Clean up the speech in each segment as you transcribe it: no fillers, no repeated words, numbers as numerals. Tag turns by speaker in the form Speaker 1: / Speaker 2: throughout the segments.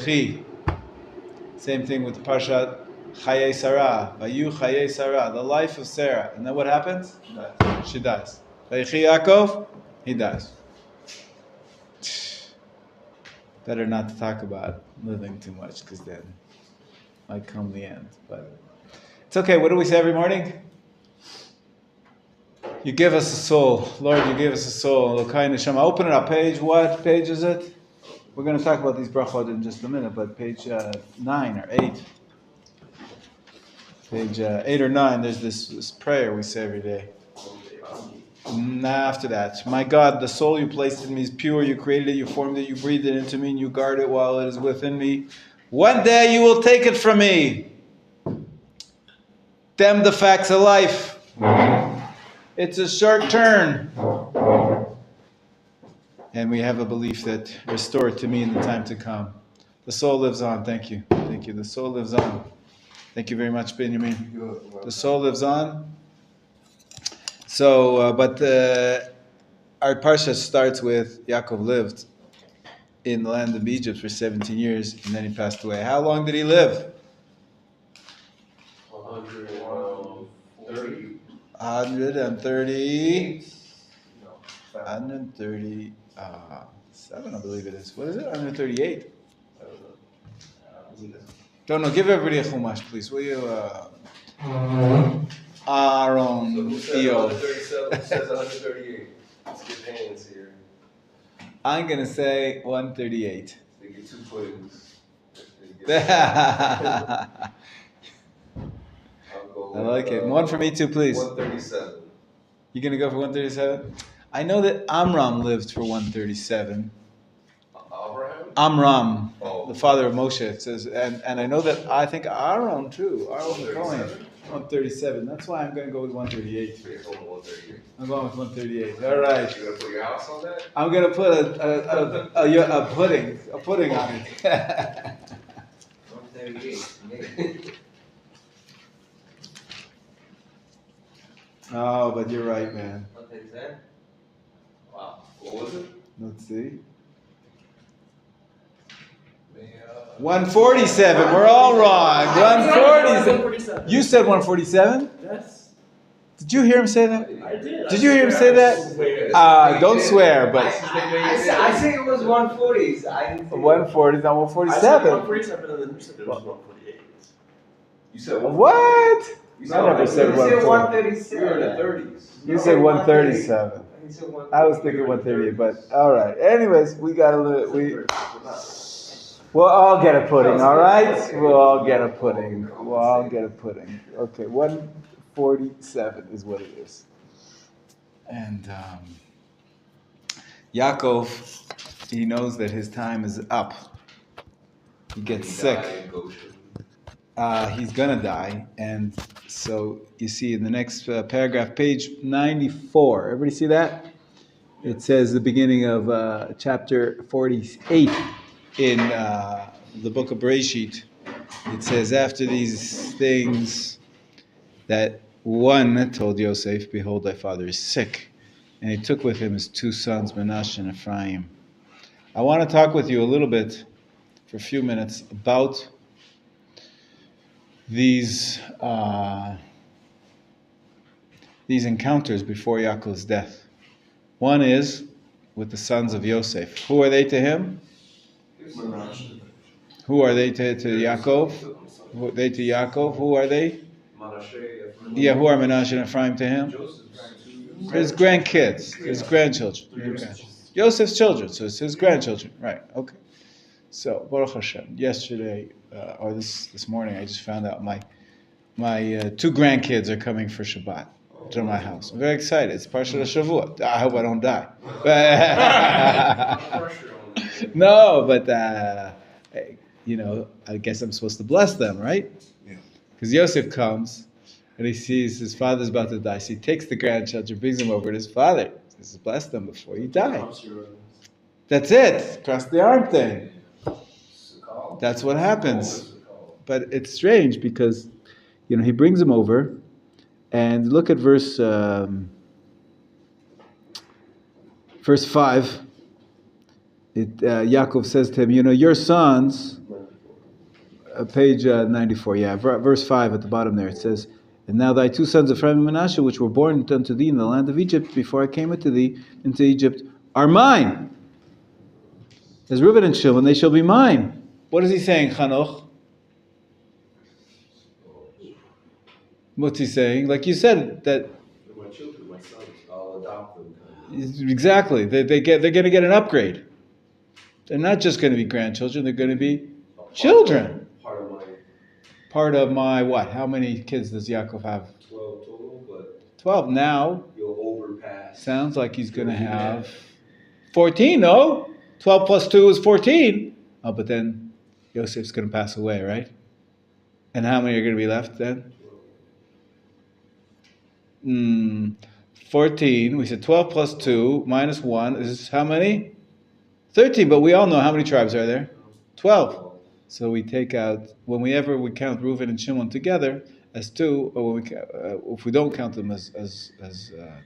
Speaker 1: Same thing with the Parshat Chayei Sarah, Vayu Chayei Sarah, the life of Sarah. And then what happens? She dies. Vayichi Yaakov, he dies. Better not to talk about living too much, because then might come the end. But it's okay. What do we say every morning? You give us a soul. Lord, you give us a soul. Open it up. What page is it? We're going to talk about these brachot in just a minute, but page 9 or 8. Page 8 or 9, there's this prayer we say every day. After that, my God, the soul you placed in me is pure. You created it, you formed it, you breathed it into me, and you guard it while it is within me. One day you will take it from me. Them the facts of life. It's a short turn. And we have a belief that restore it to me in the time to come. The soul lives on. Thank you. Thank you. The soul lives on. Thank you very much, Benjamin. The soul lives on. So, our parsha starts with Yaakov lived in the land of Egypt for 17 years, and then he passed away. How long did he live? 130. 137, I believe it is. What is it? 138. Don't know. Give everybody a chumash, please. Will you? Aaron, Theo.
Speaker 2: 137 says 138. Let's get hands here.
Speaker 1: I'm going to say 138.
Speaker 2: They get 2 puddings.
Speaker 1: I like it. One for me too, please.
Speaker 2: 137.
Speaker 1: You're going to go for 137? I know that Amram lived for 137. Amram, the father of Moshe. It says, and I know that I think Aaron too. Aaron the Cohen. 137. That's why I'm going to go with 138. I'm going with 138. All right.
Speaker 2: You're going to put your house on that?
Speaker 1: I'm going to put a pudding on it.
Speaker 2: 138.
Speaker 1: Oh, but you're right, man.
Speaker 2: 137? Wow. What was it?
Speaker 1: Let's see. 147. We're all wrong. 147. You said 147?
Speaker 3: Yes.
Speaker 1: Did you hear him say that?
Speaker 3: I did.
Speaker 1: Did you hear him say that? Don't swear, but
Speaker 4: I think it was 140s.
Speaker 1: 140 is not 147.
Speaker 3: 147 and then you said it was 148.
Speaker 2: You said
Speaker 1: What? I never said 140.
Speaker 4: 137.
Speaker 2: We were in the 30s.
Speaker 1: You said 137. I was thinking 138, but all right. Anyways, we'll all get a pudding, all right? We'll all get a pudding. Okay, 147 is what it is. And Yaakov, he knows that his time is up. He gets sick. He's gonna die, and so you see in the next paragraph, page 94. Everybody see that? It says the beginning of chapter 48 in the book of Bereshit. It says, after these things, that one told Yosef, "Behold, thy father is sick," and he took with him his 2 sons, Menachem and Ephraim. I want to talk with you a little bit, for a few minutes, about these encounters before Yaakov's death. One is with the sons of Yosef. Who are they to him? Who are they to Yaakov? Who are they to Yaakov? Who are they? Yeah, who are Menachem and Ephraim to him? His grandkids, his grandchildren. Joseph's children, so it's his grandchildren. Right, okay. So, Baruch Hashem, yesterday, or this morning, I just found out my 2 grandkids are coming for Shabbat to my house. I'm very excited. It's Parshat Shavua. I hope I don't die. No, but I guess I'm supposed to bless them, right? Because Yosef comes and he sees his father's about to die, so he takes the grandchildren, brings them over to his father. He says, "Bless them before you die." That's it. Cross the arm thing. That's what happens. But it's strange because, he brings him over, and look at verse 5. Yaakov says to him, your sons page 94, verse 5 at the bottom there. It says, "And now thy two sons Ephraim and Menashe, which were born unto thee in the land of Egypt, before I came into thee into Egypt, are mine. As Reuben and Shimon, they shall be mine." What is he saying, Chanoch? What's he saying? Like you said, that
Speaker 3: They're my children, my sons. I'll adopt them.
Speaker 1: exactly. They're going to get an upgrade. They're not just going to be grandchildren. They're going to be children. Part of my what? How many kids does Yaakov have?
Speaker 3: 12 total, but
Speaker 1: 12. Now,
Speaker 3: you'll overpass.
Speaker 1: sounds like he's going to have 14, no? 12 plus 2 is 14. Oh, but then Yosef's going to pass away, right? And how many are going to be left then? 14. We said 12 plus 2 minus 1 is how many? 13. But we all know how many tribes are there? 12. So we take out, whenever we count Reuven and Shimon together as 2, or when if we don't count them as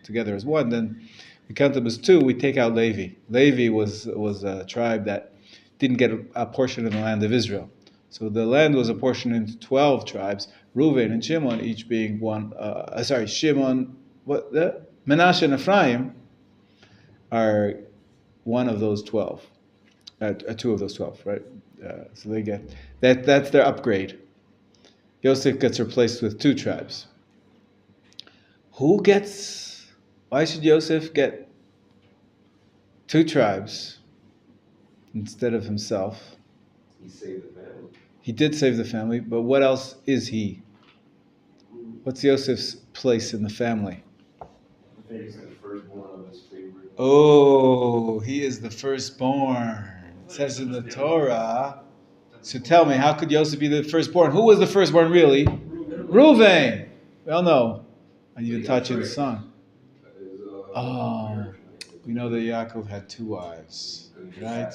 Speaker 1: together as 1, then we count them as 2, we take out Levi. Levi was a tribe that didn't get a portion of the land of Israel. So the land was apportioned into 12 tribes, Reuven and Shimon each being one, Shimon, Menashe and Ephraim are one of those 12, 2 of those 12, right? So they get, that's their upgrade. Yosef gets replaced with 2 tribes. Why should Yosef get 2 tribes instead of himself?
Speaker 3: He saved the family.
Speaker 1: He did save the family, but what else is he? What's Yosef's place in the family?
Speaker 3: He's the firstborn of his favorite.
Speaker 1: Oh, he is the firstborn. It says in the Torah. So tell me, how could Yosef be the firstborn? Who was the firstborn really? Reuven. We all know. I even taught you the song. Oh, we know that Yaakov had 2 wives, right?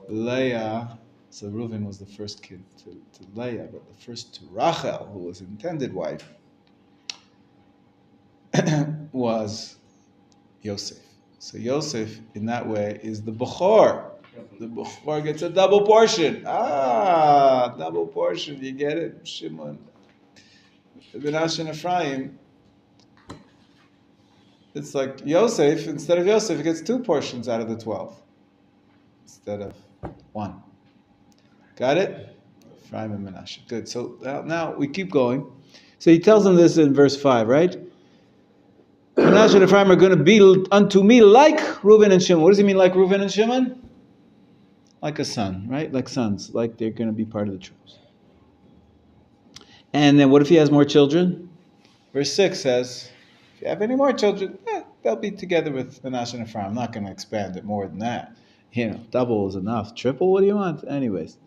Speaker 1: Leah. So Reuven was the first kid to Leah, but the first to Rachel, who was intended wife, was Yosef. So Yosef, in that way, is the Bechor. The Bechor gets a double portion. Double portion. You get it? Shimon. Menashe and Ephraim. It's like Yosef, instead of Yosef, he gets 2 portions out of the 12. Instead of 1. Got it? Ephraim and Menashe. Good. So now we keep going. So he tells them this in verse 5, right? Menashe and Ephraim are going to be unto me like Reuven and Shimon. What does he mean like Reuven and Shimon? Like a son, right? Like sons. Like they're going to be part of the tribes. And then what if he has more children? Verse 6 says, if you have any more children, they'll be together with Menashe and Ephraim. I'm not going to expand it more than that. Double is enough. Triple, what do you want? Anyways.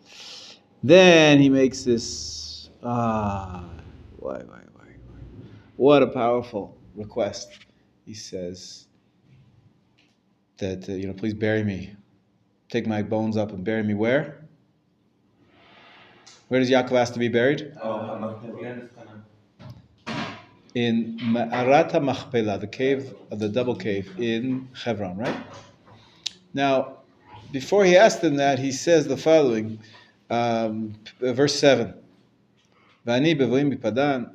Speaker 1: Then he makes this, why? What a powerful request. He says that, please bury me. Take my bones up and bury me where? Where does Yaakov ask to be buried? In Ma'arat HaMachpelah, the cave, the double cave in Hebron, right? Now, before he asked them that, he says the following, verse 7. V'ani bevoim mipadan,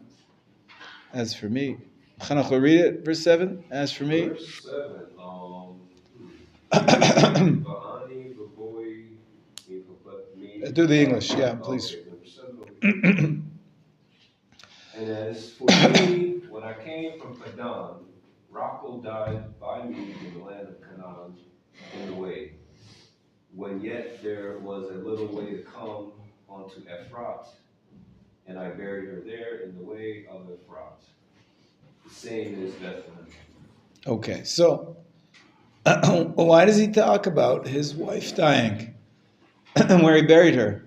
Speaker 1: as for me. Chanach will read it, verse 7. As for me.
Speaker 3: Verse 7.
Speaker 1: Do the English, yeah, please.
Speaker 3: Okay, and as for me, when I came from Padan, Rachel died by me in the land of Canaan in the way, when yet there was a little way to come unto Ephrat, and I buried her there in the way of Ephrat. The same is Bethlehem.
Speaker 1: Okay, so why does he talk about his wife dying and where he buried her?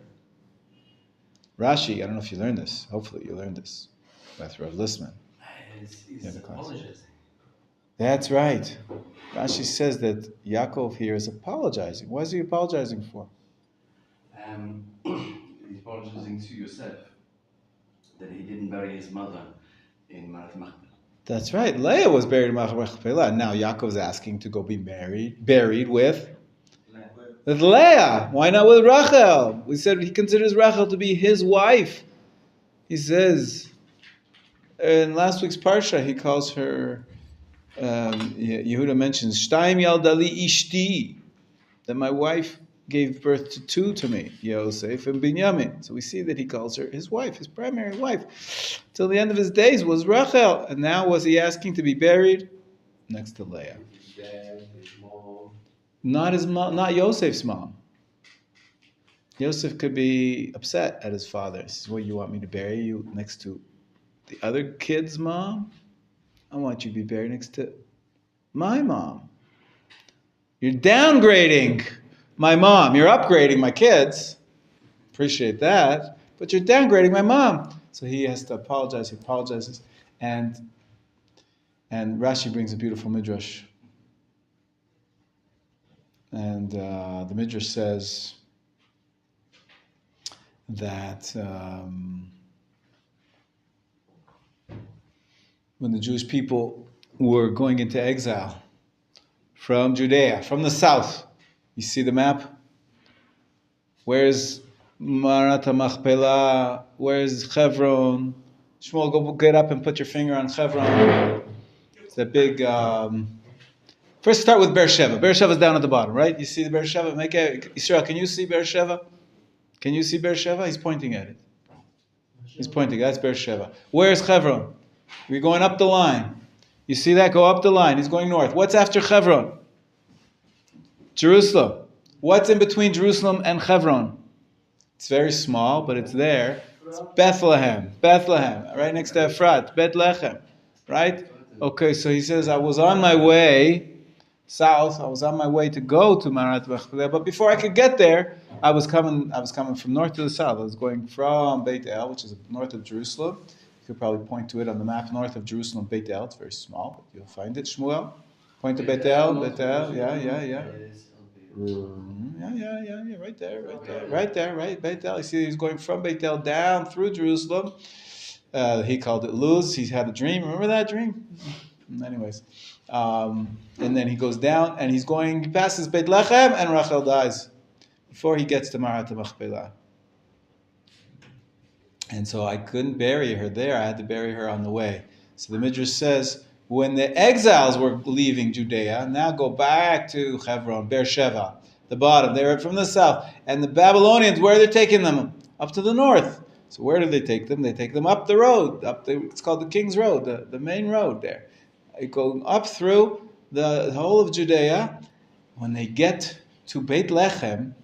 Speaker 1: Rashi, I don't know if you learned this. Hopefully you learned this. With Rav Listman.
Speaker 4: He's apologizing.
Speaker 1: That's right. Rashi says that Yaakov here is apologizing. What is he apologizing for?
Speaker 5: He's apologizing to Yosef that he didn't bury his mother in Ma'arat Machpelah.
Speaker 1: That's right. Leah was buried in Ma'arat Machpelah. Now Yaakov's asking to go be buried with With Leah. Why not with Rachel? We said he considers Rachel to be his wife. He says, in last week's Parsha, he calls her, Yehuda mentions, Shtaim Yaldali Ishti, that my wife gave birth to two to me, Yosef and Binyamin. So we see that he calls her his wife, his primary wife. Till the end of his days was Rachel. And now was he asking to be buried next to Leah?
Speaker 3: His dad, his mom.
Speaker 1: Not his mom, not Yosef's mom. Yosef could be upset at his father. He says, well, you want me to bury you next to the other kid's mom? I want you to be buried next to my mom. You're downgrading my mom. You're upgrading my kids. Appreciate that. But you're downgrading my mom. So he has to apologize. He apologizes. And Rashi brings a beautiful midrash. And the midrash says that when the Jewish people were going into exile from Judea, from the south, you see the map? Where's Marat HaMachpelah? Where's Hebron? Shmuel, go get up and put your finger on Hebron. It's that big... First start with Beersheba. Beersheba is down at the bottom, right? You see the Beersheba? Israel, can you see Beersheba? Can you see Beersheba? He's pointing at it. He's pointing. That's Beersheba. Where's Hebron? We're going up the line. You see that? Go up the line. He's going north. What's after Hebron? Jerusalem. What's in between Jerusalem and Hebron? It's very small, but it's there. It's Bethlehem. Bethlehem. Right next to Ephrat. Bethlehem. Right? Okay, so he says, I was on my way south. I was on my way to go to Marat Machpelah, but before I could get there, I was coming from north to the south. I was going from Beit El, which is north of Jerusalem. You could probably point to it on the map, north of Jerusalem, Beit El. It's very small, but you'll find it. Shmuel, point to Beit El, Beit El. Yeah. Yeah, right there, right, Beit El. You see, he's going from Beit El down through Jerusalem. He called it Luz. He had a dream. Remember that dream? Anyways. And then he goes down, and he passes Beit Lechem, and Rachel dies before he gets to Marat HaMachpelah. And so I couldn't bury her there. I had to bury her on the way. So the Midrash says, when the exiles were leaving Judea, now go back to Hebron, Beersheba, the bottom. They were from the south. And the Babylonians, where are they taking them? Up to the north. So where do they take them? They take them up the road. It's called the King's Road, the main road there. They go up through the whole of Judea. When they get to Beit Lechem,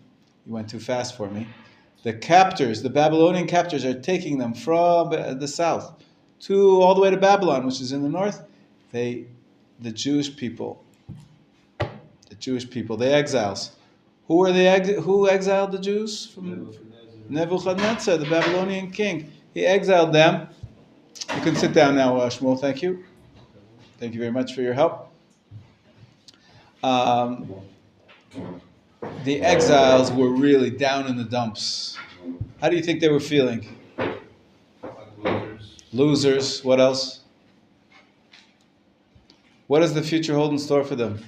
Speaker 1: you went too fast for me, the Babylonian captors are taking them from the south to all the way to Babylon, which is in the north. The Jewish people, the exiles. Who exiled the Jews? From Nebuchadnezzar, the Babylonian king. He exiled them. You can sit down now, Shmuel. Thank you. Thank you very much for your help. The exiles were really down in the dumps. How do you think they were feeling?
Speaker 3: Like
Speaker 1: Losers. What else? What does the future hold in store for them?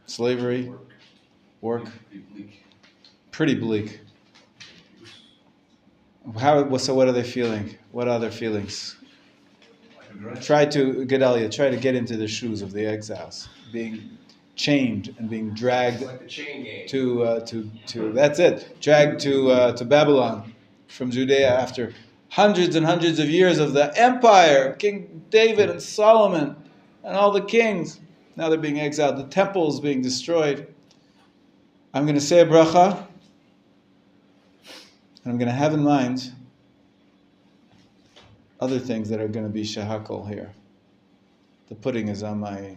Speaker 1: Slavery. Work. Pretty bleak. So what are they feeling? What are their feelings? Try to get into the shoes of the exiles, being chained and being dragged
Speaker 3: like the chain gang.
Speaker 1: to that's it, dragged to Babylon from Judea after hundreds and hundreds of years of the empire, King David and Solomon and all the kings. Now they're being exiled. The temple's being destroyed. I'm going to say a bracha, and I'm going to have in mind other things that are going to be shahakol here. The pudding is on my,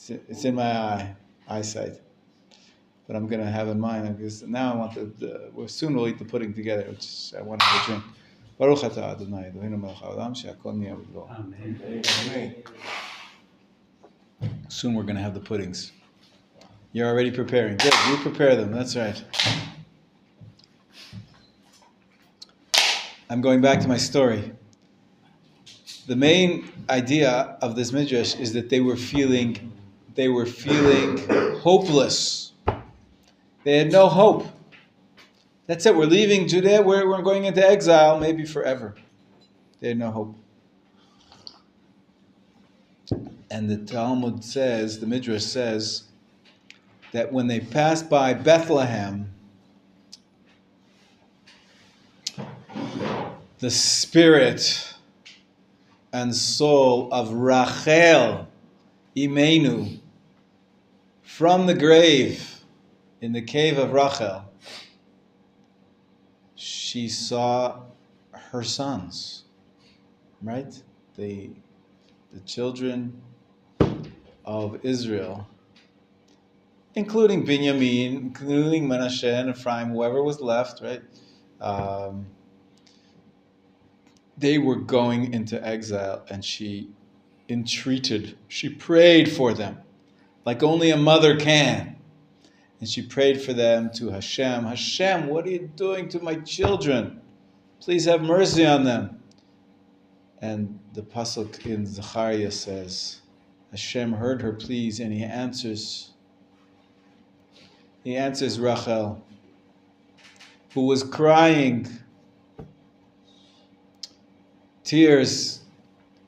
Speaker 1: it's in my eyesight. But I'm going to have in mind, because now I want soon we'll eat the pudding together, which I want to have a drink. Baruch atah Adonai, Eloheinu melech haolam, she'akol niyeh b'dvaro.
Speaker 4: Amen.
Speaker 1: Soon we're going to have the puddings. You're already preparing. Good, you prepare them, that's right. I'm going back to my story. The main idea of this midrash is that they were feeling hopeless. They had no hope. That's it. We're leaving Judea. We're going into exile, maybe forever. They had no hope. And the Talmud says, the Midrash says, that when they passed by Bethlehem, the spirit and soul of Rachel Imenu from the grave in the cave of Rachel, she saw her sons, right? The children of Israel, including Binyamin, including Menachem and Ephraim, whoever was left, right? They were going into exile, and she entreated, she prayed for them, like only a mother can. And she prayed for them to Hashem. Hashem, what are you doing to my children? Please have mercy on them. And the pasuk in Zechariah says, Hashem heard her pleas, and he answers Rachel, who was crying tears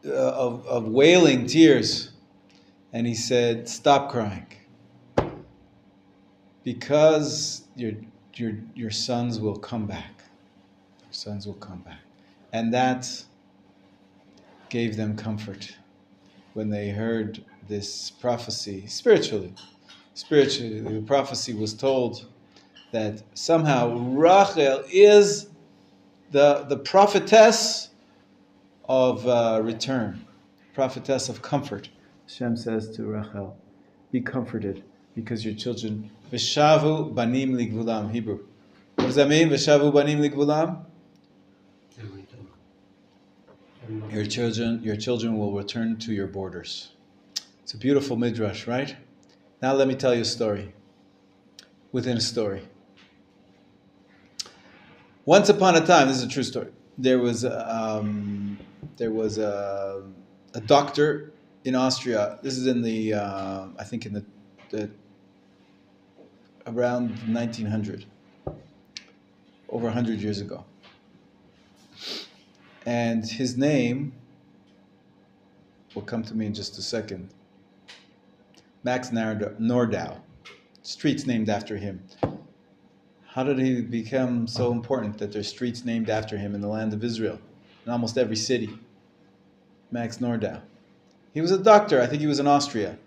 Speaker 1: of wailing tears, and he said, stop crying, because your sons will come back. Your sons will come back. And that gave them comfort when they heard this prophecy. Spiritually, the prophecy was told that somehow Rachel is the prophetess of return, prophetess of comfort. Hashem says to Rachel, be comforted, because your children, Veshavu banim ligvulam, Hebrew. What does that mean, Veshavu banim ligvulam? Your children will return to your borders. It's a beautiful midrash, right? Now let me tell you a story within a story. Once upon a time, this is a true story, there was a doctor in Austria. This is in the I think in the around 1900, over 100 years ago. And his name will come to me in just a second. Max Nordau, streets named after him. How did he become so important that there's streets named after him in the land of Israel, in almost every city? Max Nordau. He was a doctor. I think he was in Austria.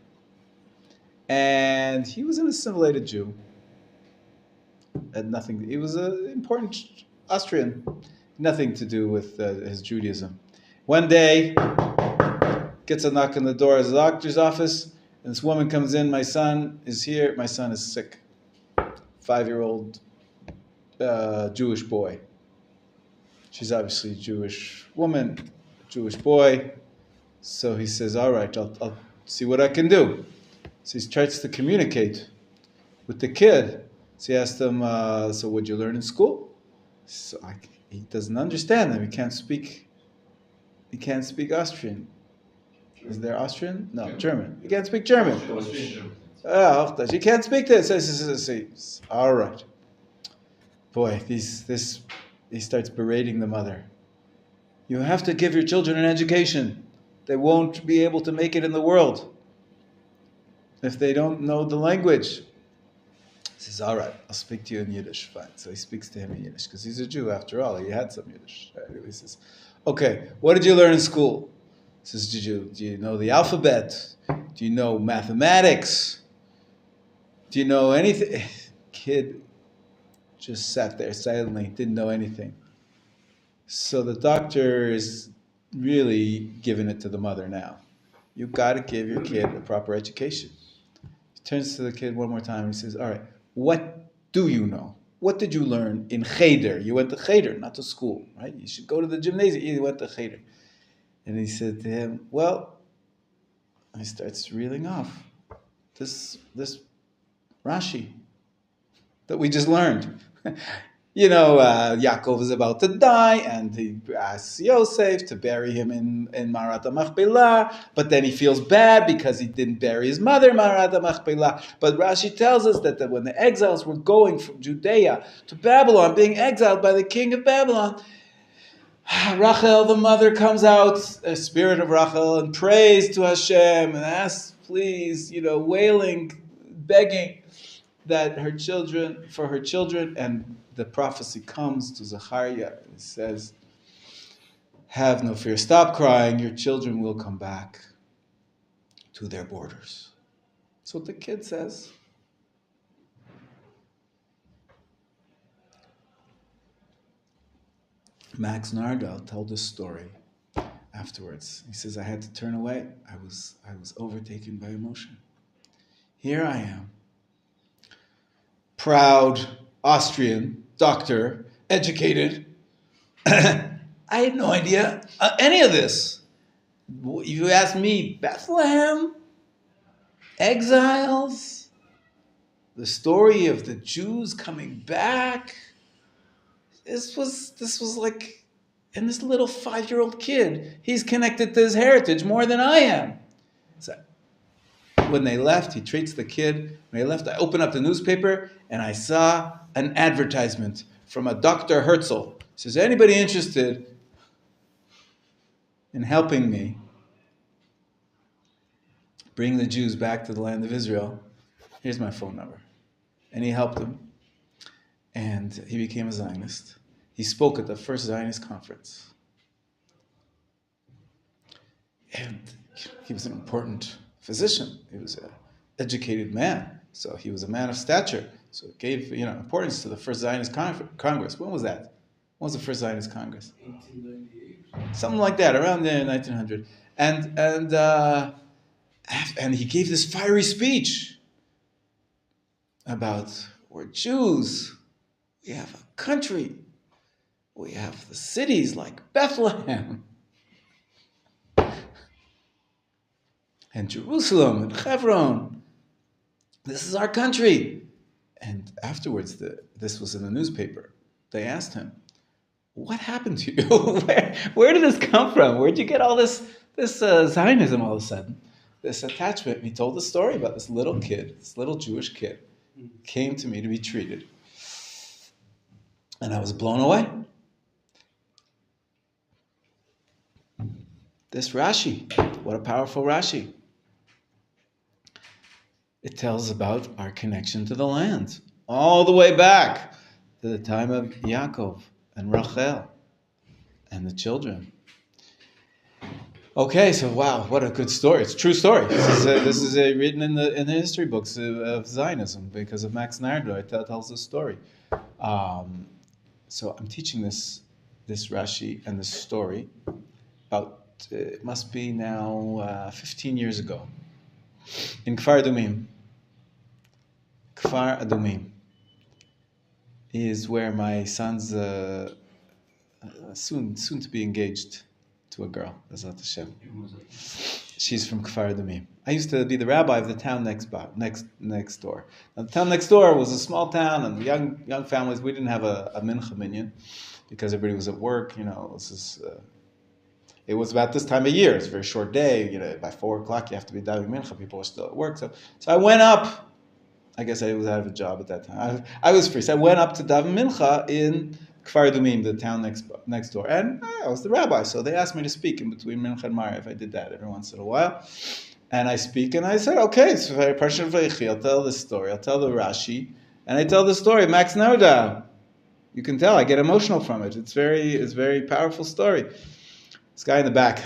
Speaker 1: And he was an assimilated Jew. He was an important Austrian. Nothing to do with his Judaism. One day, gets a knock on the door of his doctor's office, and this woman comes in, my son is here, my son is sick. 5-year-old Jewish boy. She's obviously a Jewish woman, Jewish boy. So he says, all right, I'll see what I can do. So he tries to communicate with the kid. So he asked him, so what'd you learn in school? So he doesn't understand them. He can't speak Austrian. Is there Austrian? No, German. He can't speak German. He can't speak this. All right. Boy, he starts berating the mother. You have to give your children an education. They won't be able to make it in the world if they don't know the language. He says, all right, I'll speak to you in Yiddish. Fine. So he speaks to him in Yiddish, because he's a Jew after all. He had some Yiddish. He says, okay, what did you learn in school? He says, do you know the alphabet? Do you know mathematics? Do you know anything? Kid just sat there silently, didn't know anything. So the doctor is really giving it to the mother now. You've got to give your kid a proper education. He turns to the kid one more time and he says, all right, what do you know? What did you learn in Cheder? You went to Cheder, not to school, right? You should go to the gymnasium. You went to Cheder. And he said to him, well, he starts reeling off. This Rashi that we just learned. Yaakov is about to die, and he asks Yosef to bury him in Marat HaMachpelah, but then he feels bad because he didn't bury his mother in Marat HaMachpelah. But Rashi tells us that when the exiles were going from Judea to Babylon, being exiled by the king of Babylon, Rachel, the mother, comes out, a spirit of Rachel, and prays to Hashem and asks, please, wailing, begging that for her children, and the prophecy comes to Zechariah. It says, have no fear, stop crying, your children will come back to their borders. That's what the kid says. Max Nardal told this story afterwards. He says, I had to turn away. I was overtaken by emotion. Here I am, proud Austrian doctor, educated. I had no idea any of this. You asked me, Bethlehem, exiles, the story of the Jews coming back. This was like, and this little 5-year-old kid, he's connected to his heritage more than I am. So when they left, he treats the kid. When they left, I opened up the newspaper and I saw an advertisement from a Dr. Herzl. He says, anybody interested in helping me bring the Jews back to the land of Israel, here's my phone number. And he helped him. And he became a Zionist. He spoke at the first Zionist conference. And he was an important physician. He was an educated man. So he was a man of stature. So it gave importance to the first Zionist Congress. When was that? When was the first Zionist Congress?
Speaker 2: 1898.
Speaker 1: Something like that, around there in 1900. And he gave this fiery speech about, we're Jews. We have a country. We have the cities like Bethlehem and Jerusalem and Hebron. This is our country. And afterwards, this was in the newspaper. They asked him, what happened to you? Where did this come from? Where'd you get all this Zionism all of a sudden? This attachment. And he told the story about this little kid, this little Jewish kid, came to me to be treated. And I was blown away. This Rashi, what a powerful Rashi. It tells about our connection to the land, all the way back to the time of Yaakov and Rachel and the children. Okay, so wow, what a good story. It's a true story. This is written in the history books of Zionism because of Max Nardal. It tells this story. So I'm teaching this Rashi and this story about, it must be now 15 years ago, in Kfar Adumim. Kfar Adumim is where my son's soon to be engaged to a girl, Bezrat Hashem. She's from Kfar Adumim. I used to be the rabbi of the town next door. Now, the town next door was a small town, and young families. We didn't have a mincha minyan because everybody was at work. It was about this time of year. It's a very short day. By 4 o'clock you have to be davening mincha. People are still at work. So I went up. I guess I was out of a job at that time. I was free. So I went up to daven mincha in Kfar Adumim, the town next door. And I was the rabbi, so they asked me to speak in between mincha and Ma'ariv. I did that every once in a while. And I speak, and I said, okay, it's very Parshat Vayechi. I'll tell this story. I'll tell the Rashi. And I tell the story. Max Nardal. You can tell I get emotional from it. It's very powerful story. This guy in the back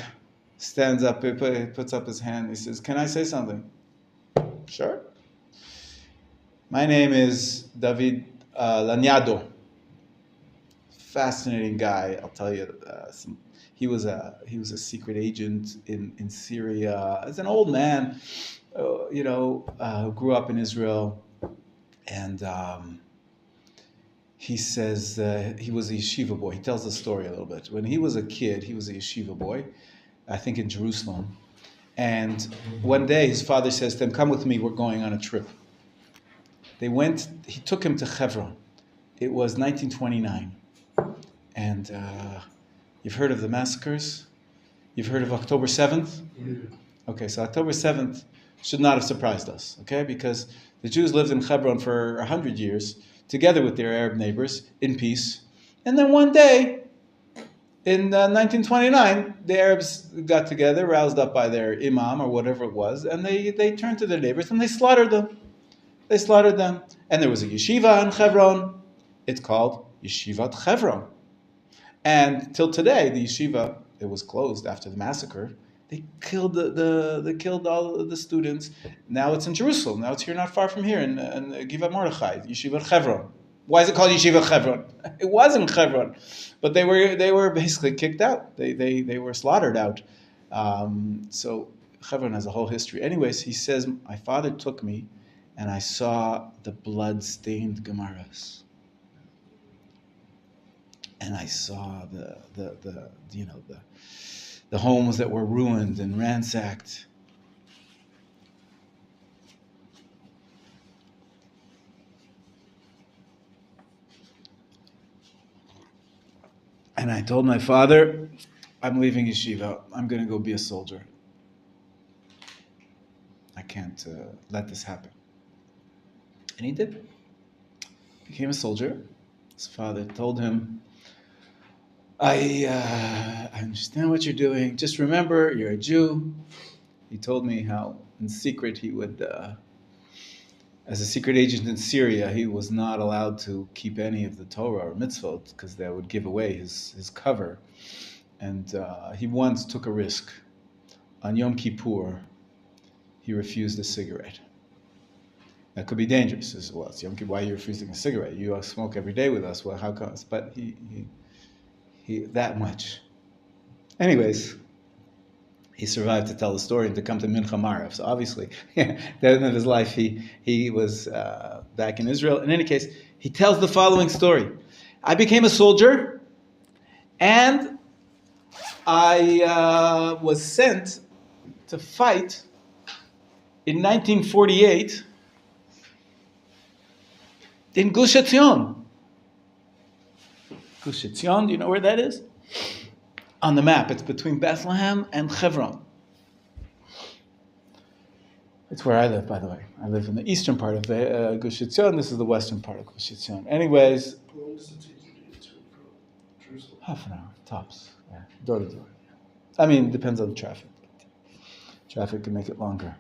Speaker 1: stands up, he puts up his hand. He says, can I say something? Sure. My name is David Lanyado. Fascinating guy. I'll tell you. He was a secret agent in Syria. As an old man, who grew up in Israel, and he says he was a yeshiva boy. He tells the story a little bit. When he was a kid, he was a yeshiva boy, I think in Jerusalem. And one day his father says to him, come with me, we're going on a trip. He took him to Hebron it was 1929. And you've heard of the massacres? You've heard of October 7th? Okay, so October 7th should not have surprised us, okay? Because the Jews lived in Hebron for 100 years, together with their Arab neighbors, in peace. And then one day, in 1929, the Arabs got together, roused up by their imam or whatever it was, and they turned to their neighbors and they slaughtered them. They slaughtered them. And there was a yeshiva in Hebron. It's called Yeshivat Hebron. And till today, the yeshiva, it was closed after the massacre. They killed they killed all of the students. Now it's in Jerusalem. Now it's here not far from here in Givat Mordechai, Yeshivat Hebron. Why is it called Yeshivat Hebron? It wasn't Hebron, but they were basically kicked out. They were slaughtered out. So Hebron has a whole history. Anyways, he says, my father took me, and I saw the blood-stained Gemaras. And I saw the homes that were ruined and ransacked. And I told my father, I'm leaving yeshiva. I'm going to go be a soldier. I can't let this happen. And he did. Became a soldier. His father told him, I understand what you're doing. Just remember, you're a Jew. He told me how in secret he would, as a secret agent in Syria, he was not allowed to keep any of the Torah or mitzvot because that would give away his cover. And he once took a risk. On Yom Kippur, he refused a cigarette. That could be dangerous as well. It's Yom Kippur, why are you refusing a cigarette? You smoke every day with us. Well, how comes? But he that much. Anyways, he survived to tell the story and to come to Menachem Meir. So obviously, at the end of his life, he was back in Israel. In any case, he tells the following story. I became a soldier, and I was sent to fight in 1948 in Gush Etzion. Gush Etzion, do you know where that is? On the map, it's between Bethlehem and Hebron. It's where I live, by the way. I live in the eastern part of Gush Etzion. This is the western part of Gush Etzion. Anyways,
Speaker 2: How long does it take you to get to Jerusalem?
Speaker 1: half an hour, tops. Yeah, door to door. I mean, it depends on the traffic. Traffic can make it longer.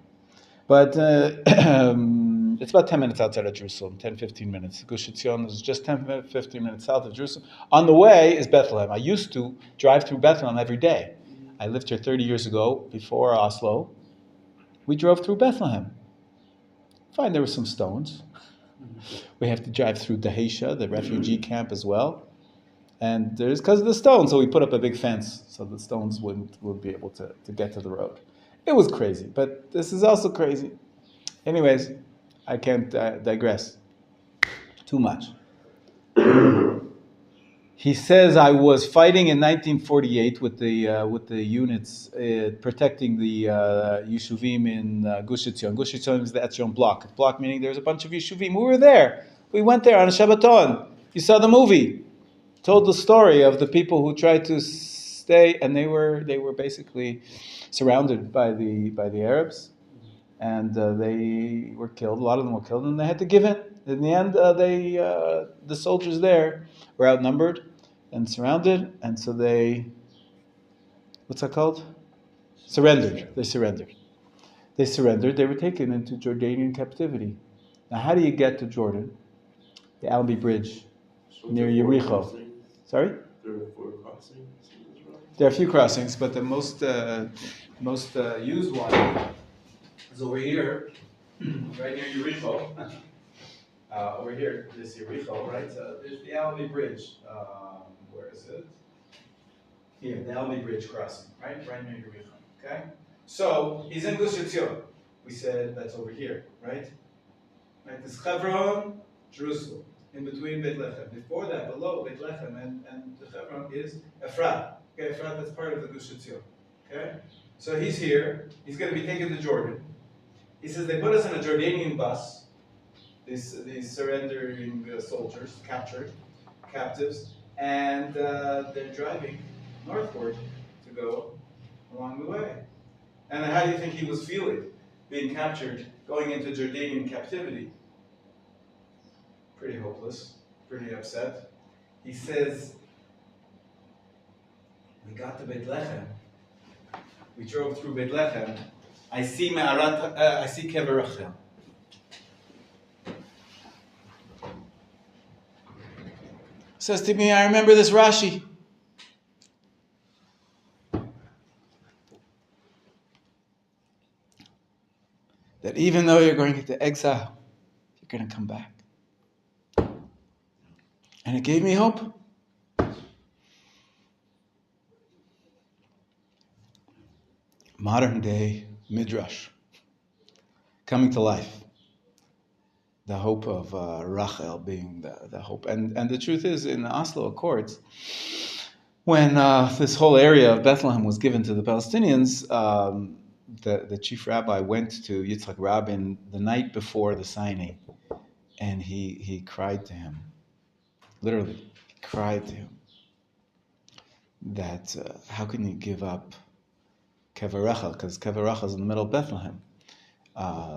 Speaker 1: But it's about 10 minutes outside of Jerusalem, 10, 15 minutes. Gush Etzion is just 10, 15 minutes south of Jerusalem. On the way is Bethlehem. I used to drive through Bethlehem every day. I lived here 30 years ago, before Oslo. We drove through Bethlehem. Fine, there were some stones. We have to drive through Dahesha, the refugee camp as well. And there's because of the stones, so we put up a big fence so the stones wouldn't be able to get to the road. It was crazy, but this is also crazy. Anyways, I can't digress too much. He says I was fighting in 1948 with the units protecting the Yeshuvim in Gush Etzion. Gush Etzion is the Etzion block. Block meaning there's a bunch of Yeshuvim. We were there. We went there on a Shabbaton. You saw the movie. Told the story of the people who tried to stay, and they were basically surrounded by the Arabs, and they were killed. A lot of them were killed, and they had to give in. In the end, the soldiers there were outnumbered and surrounded, and so they, what's that called? Surrendered. They surrendered. They surrendered. They were taken into Jordanian captivity. Now, how do you get to Jordan? The Albi Bridge near Yericho. Sorry?
Speaker 2: There are 4 crossings.
Speaker 1: There are a few crossings, but the most used one is over here, right near Yericho. Over here, this Yericho, right? So there's the Albi Bridge. Where is it? Here, the Albi Bridge crossing, right? Right near Yericho. Okay? So he's in Gush Etzion. We said that's over here, right? Right? This Hebron, Jerusalem, in between Beit Lechem. Before that, below Beit Lechem and the Hebron is Ephrat. Okay, Ephrat, that's part of the Gush Etzion. Okay? So he's here. He's going to be taken to Jordan. He says they put us in a Jordanian bus. The these surrendering soldiers, captives, and they're driving northward to go along the way. And how do you think he was feeling, being captured, going into Jordanian captivity? Pretty hopeless, pretty upset. He says, we got to Bethlehem. We drove through Bethlehem. I see Kever Rachel. Says to me, I remember this Rashi. That even though you're going into exile, you're going to come back. And it gave me hope. Modern day Midrash coming to life. The hope of Rachel being the hope. And the truth is, in the Oslo Accords, when this whole area of Bethlehem was given to the Palestinians, the chief rabbi went to Yitzhak Rabin the night before the signing, and he cried to him. Literally, he cried to him that how can you give up Kever Rachel, because Kever Rachel is in the middle of Bethlehem.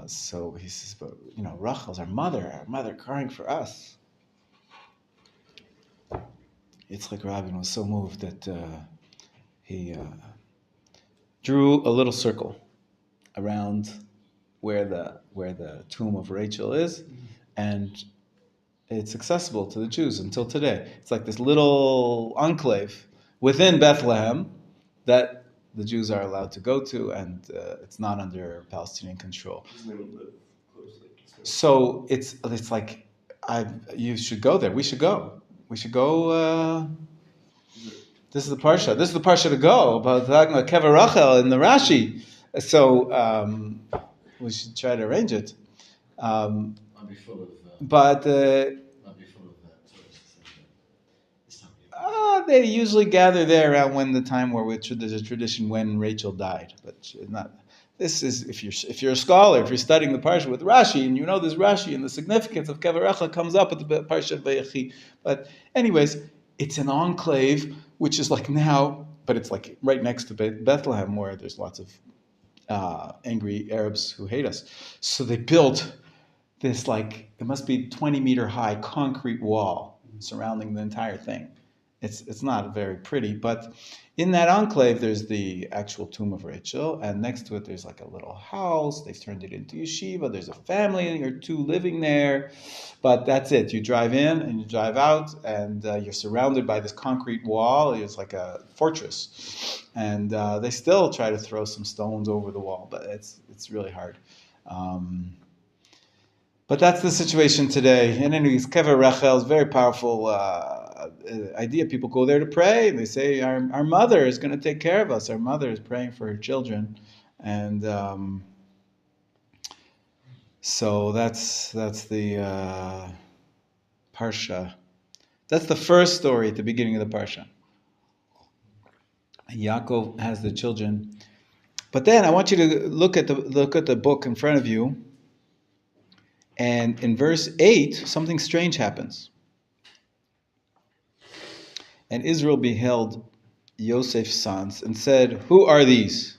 Speaker 1: So he says, but Rachel's our mother crying for us. Yitzchak Rabin was so moved that he drew a little circle around where the tomb of Rachel is, and it's accessible to the Jews until today. It's like this little enclave within Bethlehem that the Jews are allowed to go to, and it's not under Palestinian control. So it's like you should go there. We should go. We should go. This is the parsha. This is the parsha to go about talking about Kever Rachel in the Rashi. So we should try to arrange it.
Speaker 5: I'll be full of.
Speaker 1: But
Speaker 5: I'll be full of
Speaker 1: they usually gather there around when the time where there's a tradition when Rachel died, but not. This is if you're a scholar, if you're studying the parsha with Rashi, and you know this Rashi and the significance of Kever Rachel comes up at the parsha of Vayechi. But anyways, it's an enclave which is like now, but it's like right next to Bethlehem, where there's lots of angry Arabs who hate us. So they built this it must be 20-meter high concrete wall surrounding the entire thing. It's not very pretty, but in that enclave there's the actual tomb of Rachel, and next to it there's like a little house. They've turned it into yeshiva. There's a family or two living there, but that's it. You drive in and you drive out, and you're surrounded by this concrete wall. It's like a fortress, and they still try to throw some stones over the wall, but it's really hard. But that's the situation today. And anyways, Kever Rachel is a very powerful idea. People go there to pray. And they say, our mother is going to take care of us. Our mother is praying for her children. And so that's the Parsha. That's the first story at the beginning of the Parsha. Yaakov has the children. But then I want you to look at the book in front of you. And in verse 8, something strange happens. And Israel beheld Yosef's sons and said, "Who are these?"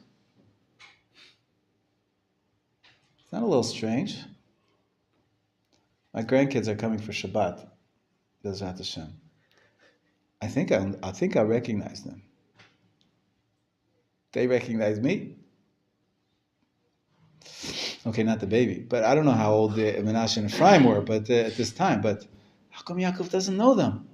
Speaker 1: It's not a little strange. My grandkids are coming for Shabbat. Bezrat Hashem. I think I recognize them. They recognize me. Okay, not the baby, but I don't know how old the Menachem and Ephraim were, but at this time. But how come Yaakov doesn't know them?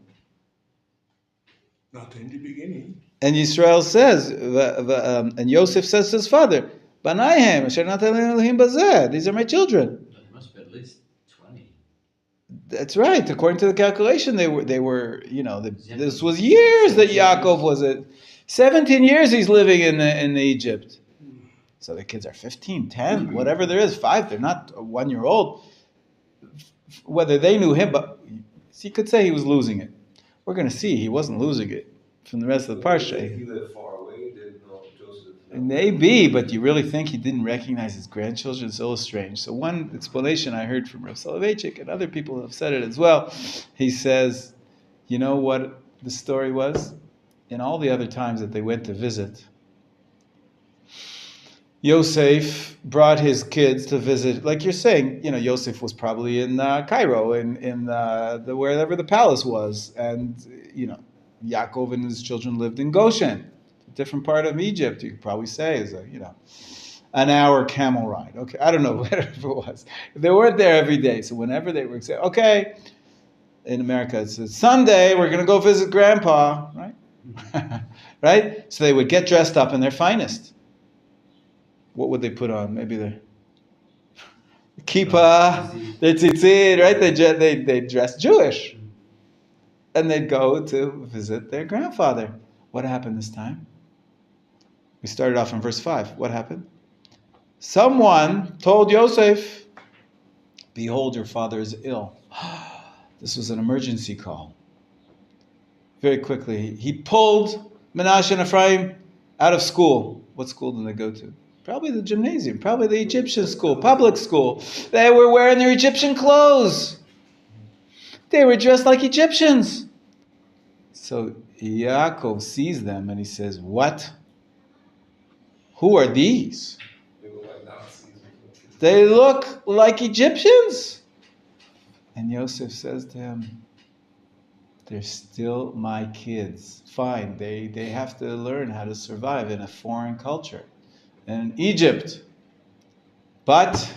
Speaker 6: Not in the beginning.
Speaker 1: And Yisrael says, and Yosef says to his father, "Banayhem, asher natan Elohim bazeh." These are my children.
Speaker 5: It must be at least 20.
Speaker 1: That's right. According to the calculation, they were. This was years that Yaakov was 17 years he's living in Egypt. So the kids are 15, 10, whatever there is, 5. They're not 1 year old. Whether they knew him, but you could say he was losing it. We're going to see he wasn't losing it from the rest of the parsha.
Speaker 3: He lived far away, didn't know Joseph.
Speaker 1: Maybe, but you really think he didn't recognize his grandchildren? It's so strange. So one explanation I heard from Rav Soloveitchik, and other people have said it as well, he says, you know what the story was? In all the other times that they went to visit, Yosef brought his kids to visit, like you're saying, Yosef was probably in Cairo, in the wherever the palace was, and, Yaakov and his children lived in Goshen, a different part of Egypt, you could probably say, is an hour camel ride. Okay, I don't know, whatever it was. They weren't there every day, so whenever they were saying, okay, in America it's Sunday, we're going to go visit Grandpa, right? Right? So they would get dressed up in their finest. What would they put on? Maybe their kippah, their tzitzit, right? They dress Jewish. And they'd go to visit their grandfather. What happened this time? We started off in verse 5. What happened? Someone told Yosef, behold, your father is ill. This was an emergency call. Very quickly, he pulled Menachem and Ephraim out of school. What school did they go to? Probably the gymnasium, probably the Egyptian school, public school. They were wearing their Egyptian clothes. They were dressed like Egyptians. So Yaakov sees them and he says, what? Who are these?
Speaker 2: They look like Nazis.
Speaker 1: They look like Egyptians. And Yosef says to him, they're still my kids. Fine, they have to learn how to survive in a foreign culture, in Egypt. But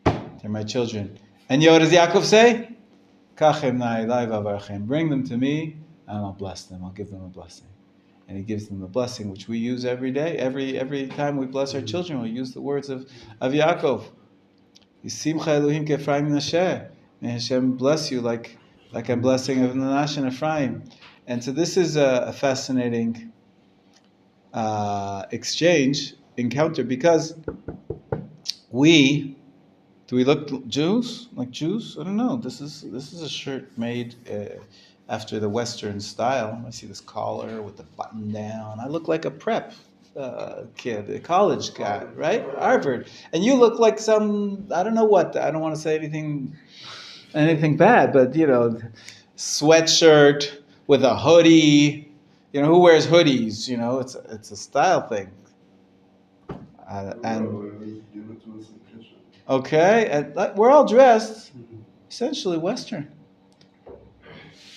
Speaker 1: they're my children. And what does Yaakov say? Kachem na'elai v'avarchem. Bring them to me, and I'll bless them. I'll give them a blessing. And he gives them the blessing, which we use every day. Every time we bless our children, we use the words of Yaakov. Yisimcha Elohim ke'Ephraim Menashe. May Hashem bless you like I'm blessing of Menachem and Ephraim. And so this is a fascinating encounter, because do we look Jews? Like Jews? I don't know. This is a shirt made after the Western style. I see this collar with the button down. I look like a prep kid, a college guy, right? Harvard. And you look like some, I don't know what, I don't want to say anything bad, but sweatshirt with a hoodie. Who wears hoodies? It's a style thing. Okay, and we're all dressed essentially Western.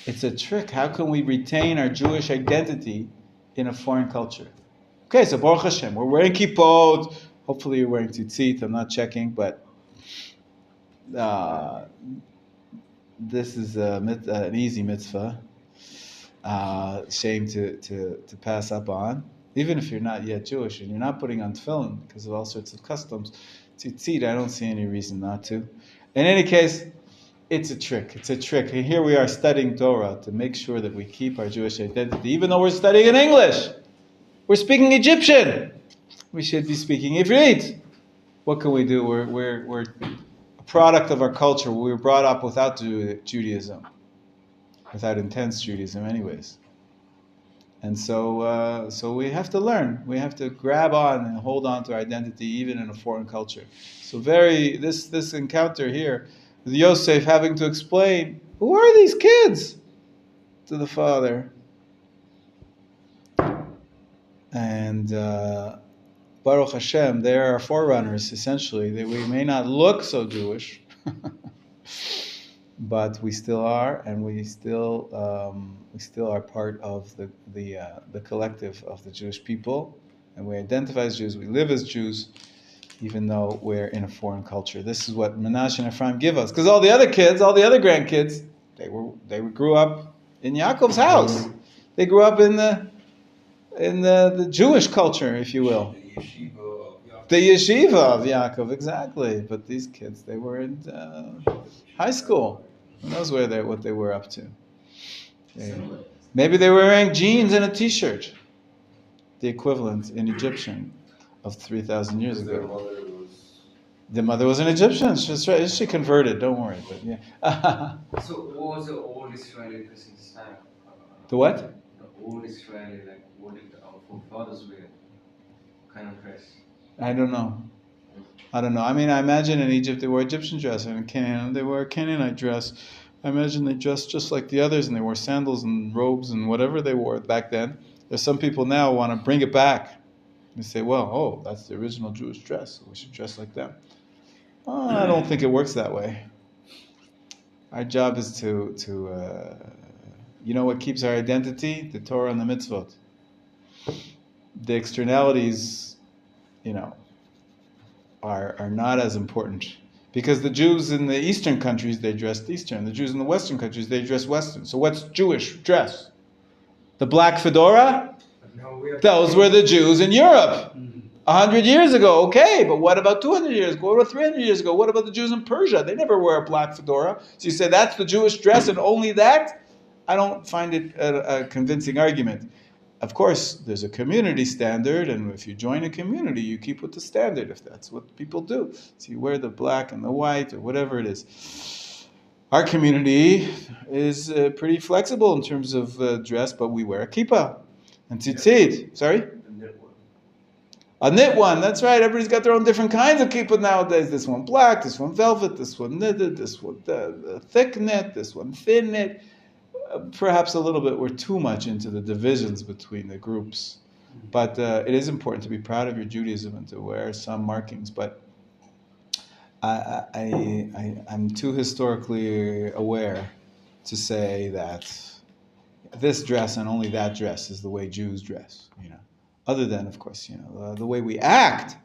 Speaker 1: It's a trick. How can we retain our Jewish identity in a foreign culture? Okay, so Baruch Hashem, we're wearing kippot. Hopefully you're wearing tzitzit. I'm not checking, but this is an easy mitzvah. Shame to pass up on. Even if you're not yet Jewish and you're not putting on tefillin because of all sorts of customs, tzitzit, I don't see any reason not to. In any case, it's a trick. It's a trick. And here we are studying Torah to make sure that we keep our Jewish identity, even though we're studying in English. We're speaking Egyptian. We should be speaking Ivrit. What can we do? We're a product of our culture. We were brought up without Judaism, without intense Judaism, anyways. And so we have to learn. We have to grab on and hold on to our identity, even in a foreign culture. So this encounter here with Yosef having to explain, who are these kids, to the father. And Baruch Hashem, they are our forerunners, essentially. We may not look so Jewish, but we still are, and we still are part of the collective of the Jewish people, and we identify as Jews. We live as Jews, even though we're in a foreign culture. This is what Menachem and Ephraim give us, because all the other kids, all the other grandkids, they grew up in Yaakov's house. They grew up in the Jewish culture, if you will. The yeshiva of Yaakov, exactly. But these kids, they were in high school. Who knows what they were up to? Maybe they were wearing jeans and a t-shirt. The equivalent in Egyptian of 3,000 years ago. The mother was an Egyptian. She converted. Don't worry. But yeah.
Speaker 4: So what was the old Israeli dressing style?
Speaker 1: The what?
Speaker 4: The old Israeli, like what did our forefathers wear? kind of dress?
Speaker 1: I don't know. I mean, I imagine in Egypt they wore Egyptian dress, and in Canaan they wore Canaanite dress. I imagine they dressed just like the others, and they wore sandals and robes and whatever they wore back then. There's some people now who want to bring it back. They say, well, oh, that's the original Jewish dress. We should dress like them. I don't think it works that way. Our job is to you know what keeps our identity? The Torah and the mitzvot. The externalities, you know, are not as important. Because the Jews in the Eastern countries, they dressed Eastern. The Jews in the Western countries, they dress Western. So what's Jewish dress? The black fedora? Those were the Jews in Europe. 100 years ago, okay, but what about 200 years ago? What about 300 years ago? What about the Jews in Persia? They never wear a black fedora. So you say that's the Jewish dress and only that? I don't find it a convincing argument. Of course, there's a community standard, and if you join a community, you keep with the standard, if that's what people do. So you wear the black and the white, or whatever it is. Our community is pretty flexible in terms of dress, but we wear a kippah and tzitzit. Sorry? A knit one, that's right. Everybody's got their own different kinds of kippah nowadays. This one black, this one velvet, this one knitted, this one thick knit, this one thin knit. Perhaps a little bit, we're too much into the divisions between the groups. But it is important to be proud of your Judaism and to wear some markings. But I'm too historically aware to say that this dress and only that dress is the way Jews dress, you know. Other than, of course, you know, the way we act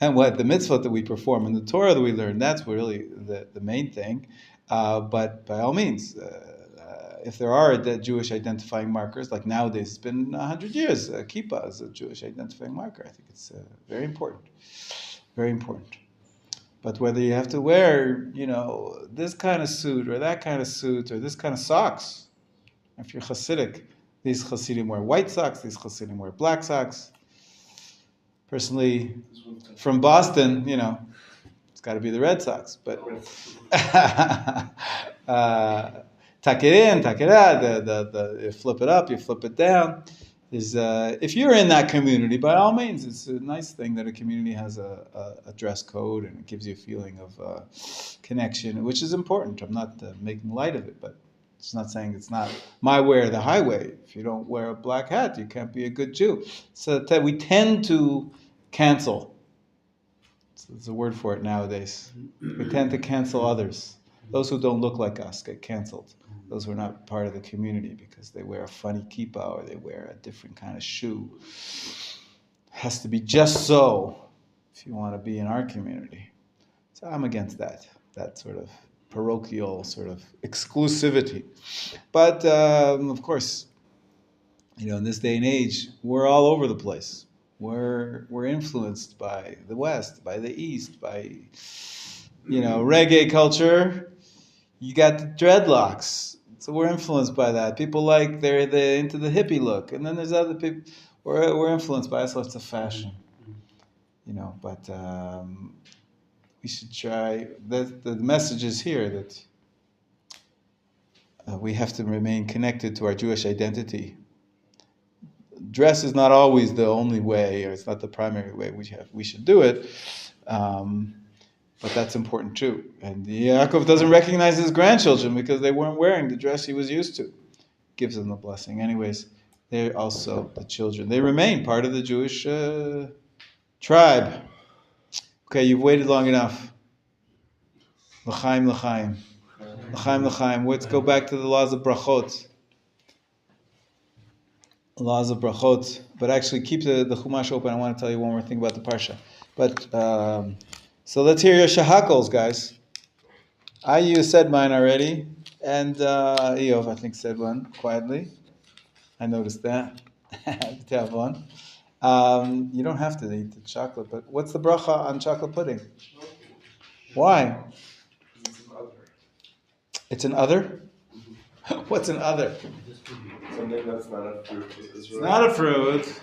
Speaker 1: and what the mitzvot that we perform and the Torah that we learn, that's really the main thing. But by all means, if there are Jewish identifying markers, like nowadays, it's been 100 years, kippah is a Jewish identifying marker. I think it's very important. Very important. But whether you have to wear, you know, this kind of suit or that kind of suit or this kind of socks, if you're Hasidic, these Hasidim wear white socks, these Hasidim wear black socks. Personally, from Boston, you know, it's got to be the Red Sox. But tuck it in, tuck it out, you flip it up, you flip it down. If you're in that community, by all means, it's a nice thing that a community has a dress code and it gives you a feeling of connection, which is important. I'm not making light of it, but it's not saying it's not my way or the highway. If you don't wear a black hat, you can't be a good Jew. So we tend to cancel. There's a word for it nowadays. We tend to cancel others. Those who don't look like us get canceled. Those who are not part of the community because they wear a funny kippah or they wear a different kind of shoe. It has to be just so if you want to be in our community. So I'm against that sort of parochial sort of exclusivity. But of course, you know, in this day and age, we're all over the place. We're influenced by the West, by the East, by, you know, reggae culture. You got the dreadlocks, so we're influenced by that. People like they're into the hippie look, and then there's other people. We're influenced by all sorts of fashion, you know. But we should try. The message is here that we have to remain connected to our Jewish identity. Dress is not always the only way, or it's not the primary way we should do it. But that's important too. And Yaakov doesn't recognize his grandchildren because they weren't wearing the dress he was used to. Gives them the blessing. Anyways, they're also the children. They remain part of the Jewish tribe. Okay, you've waited long enough. L'chaim, l'chaim. L'chaim, l'chaim. Let's go back to the laws of brachot. Laws of brachot. But actually, keep the Chumash open. I want to tell you one more thing about the Parsha. But... so let's hear your shahakals, guys. You said mine already, and Eov, I think, said one quietly. I noticed that. To have one. You don't have to eat the chocolate, but what's the bracha on chocolate pudding? Why? It's an other? What's an other?
Speaker 2: Something that's not a fruit.
Speaker 1: It's not a fruit.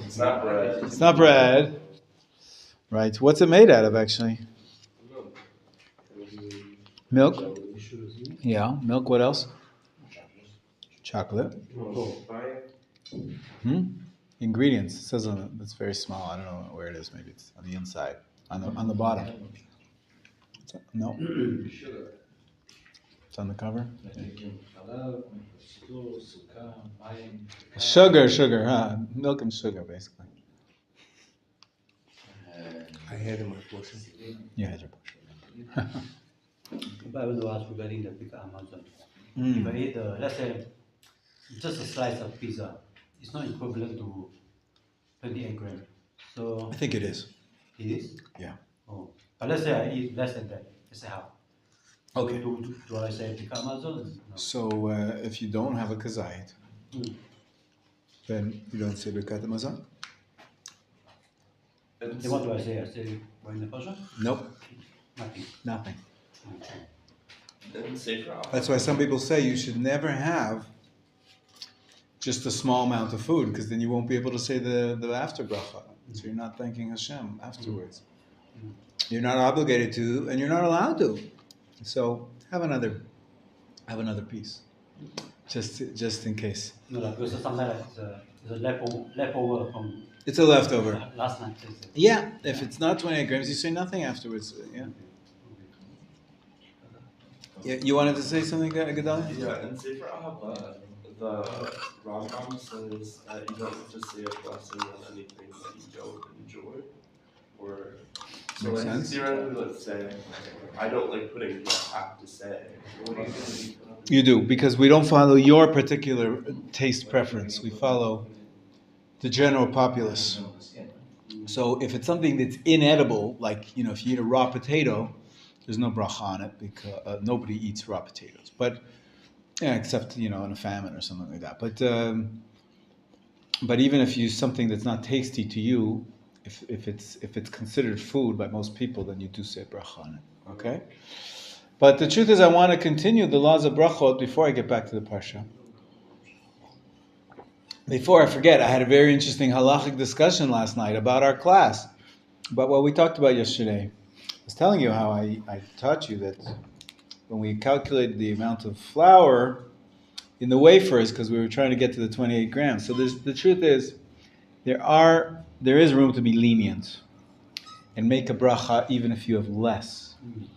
Speaker 2: It's not bread.
Speaker 1: It's not bread. Right. What's it made out of, actually? Milk. Yeah. Milk. What else? Chocolate. ingredients. It says it's very small. I don't know where it is. Maybe it's on the inside, on the bottom. No,
Speaker 5: Sugar.
Speaker 1: it's on the cover.
Speaker 5: Sugar.
Speaker 1: Sugar, huh? Milk and sugar, basically.
Speaker 2: I had in my portion.
Speaker 1: You had your portion.
Speaker 6: I want to ask regarding the big Amazon.
Speaker 1: Mm.
Speaker 6: If I eat, let's say, just a slice of pizza, it's not equivalent to 28 grams. So
Speaker 1: I think it is.
Speaker 6: it is?
Speaker 1: Yeah.
Speaker 6: Oh. But let's say I eat less than that, let's say half.
Speaker 1: Okay.
Speaker 6: Do I say big Amazon? No.
Speaker 1: So if you don't have a kazayit,
Speaker 6: Mm.
Speaker 1: then you don't say Birkat Hamazon?
Speaker 6: Then what do I say? I say, we're in the Pasha?
Speaker 1: Nope,
Speaker 6: Nothing.
Speaker 1: nothing.
Speaker 2: And safer.
Speaker 1: That's why some people say you should never have just a small amount of food, because then you won't be able to say the after bracha. So you're not thanking Hashem afterwards. You're not obligated to, and you're not allowed to. So have another piece, just in case.
Speaker 6: No, like, because sometimes it's a leftover from
Speaker 1: It's a leftover.
Speaker 6: last night.
Speaker 1: Yeah, if it's not 28 grams, you say nothing afterwards. Yeah. Yeah, you wanted to say something, Gedalia?
Speaker 2: Yeah, and Sefer Ahava, the Rambam says that you don't have to say a blessing on anything that you don't enjoy. Or so
Speaker 1: Makes
Speaker 2: like
Speaker 1: sense.
Speaker 2: theoretically, let's say I don't like putting what I have to say.
Speaker 1: You do, because we don't follow your particular taste preference. We follow the general populace. So if it's something that's inedible, like, if you eat a raw potato, there's no bracha on it, because nobody eats raw potatoes. But, yeah, except, in a famine or something like that. But even if you use something that's not tasty to you, if it's considered food by most people, then you do say bracha on it. Okay? But the truth is, I want to continue the laws of brachot before I get back to the parsha. Before I forget, I had a very interesting halachic discussion last night about our class, about what we talked about yesterday. I was telling you how I taught you that when we calculated the amount of flour in the wafers, because we were trying to get to the 28 grams. So the truth is, there is room to be lenient and make a bracha even if you have less than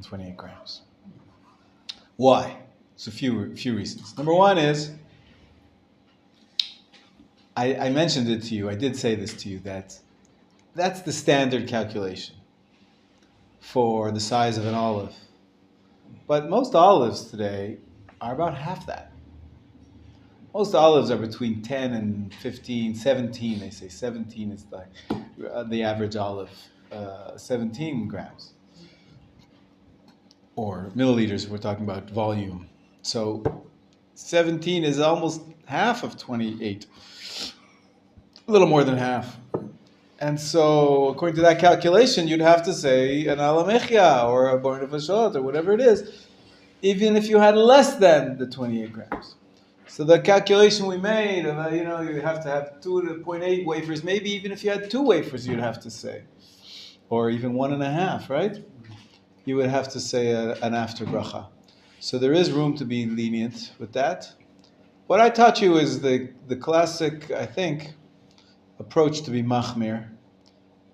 Speaker 1: 28 grams. Why? It's a few reasons. Number one is, I mentioned it to you, I did say this to you, that's the standard calculation for the size of an olive. But most olives today are about half that. Most olives are between 10 and 15, 17, they say. 17 is the average olive, 17 grams. Or milliliters, we're talking about volume. So 17 is almost half of 28. A little more than half. And so, according to that calculation, you'd have to say an alamechia or a born nefashot or whatever it is, even if you had less than the 28 grams. So the calculation we made of, you have to have 2.8 wafers, maybe even if you had 2 wafers, you'd have to say. Or even 1.5, right? You would have to say an after bracha. So there is room to be lenient with that. What I taught you is the classic, I think, approach to be machmir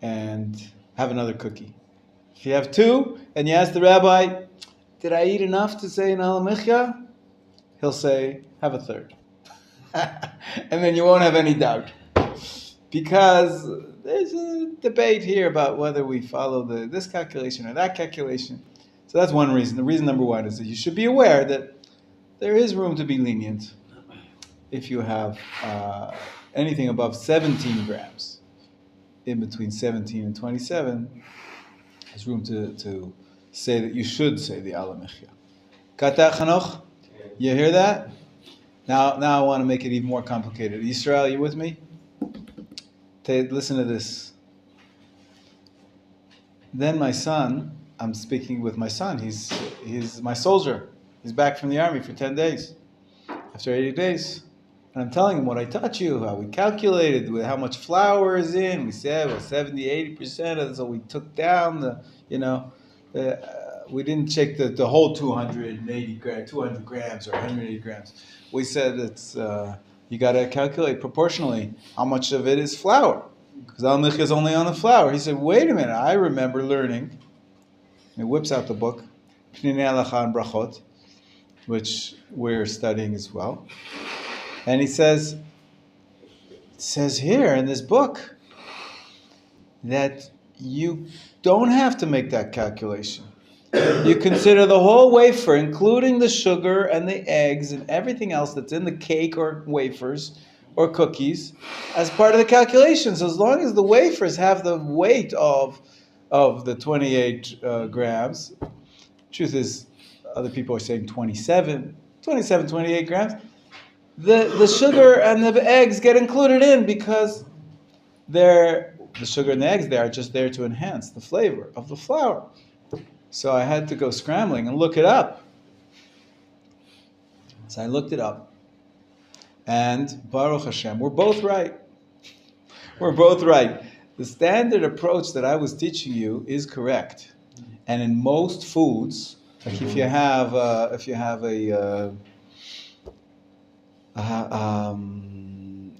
Speaker 1: and have another cookie. If you have 2 and you ask the rabbi, did I eat enough to say an alamechia? He'll say, have a 3rd. And then you won't have any doubt. Because there's a debate here about whether we follow this calculation or that calculation. So that's one reason. The reason number one is that you should be aware that there is room to be lenient if you have anything above 17 grams. In between 17 and 27, there's room to say that you should say the alamechia. Got that, Chanoch? You hear that? Now I want to make it even more complicated. Yisrael, you with me? Listen to this. Then my son, I'm speaking with my son. He's my soldier. He's back from the army for 10 days. After 80 days. And I'm telling him what I taught you, how we calculated with how much flour is in. We said 70, 80% of it. So we took down we didn't check the whole 200 grams or 180 grams. We said it's you got to calculate proportionally how much of it is flour. Because al-michya is only on the flour. He said, wait a minute, I remember learning. And he whips out the book, Pnei Halacha and Brachot, which we're studying as well. And he says, it says here in this book that you don't have to make that calculation. You consider the whole wafer, including the sugar and the eggs and everything else that's in the cake or wafers or cookies, as part of the calculation. So as long as the wafers have the weight of the 28 grams, truth is, other people are saying 28 grams, the sugar and the eggs get included in because the sugar and the eggs, they are just there to enhance the flavor of the flour. So I had to go scrambling and look it up. So I looked it up. And Baruch Hashem, we're both right. We're both right. The standard approach that I was teaching you is correct. And in most foods, like if you have a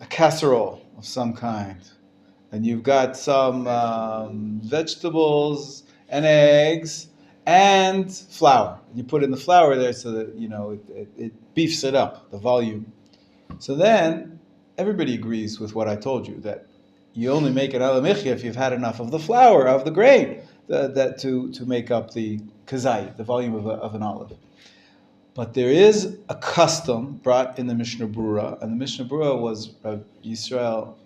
Speaker 1: casserole of some kind, and you've got some vegetables and eggs and flour. You put in the flour there so that it beefs it up, the volume. So then everybody agrees with what I told you, that you only make an al-michya if you've had enough of the flour, of the grain, that to make up the kazai, the volume of an olive. But there is a custom brought in the Mishnah Brura, and the Mishnah Brura was Rabbi Yisrael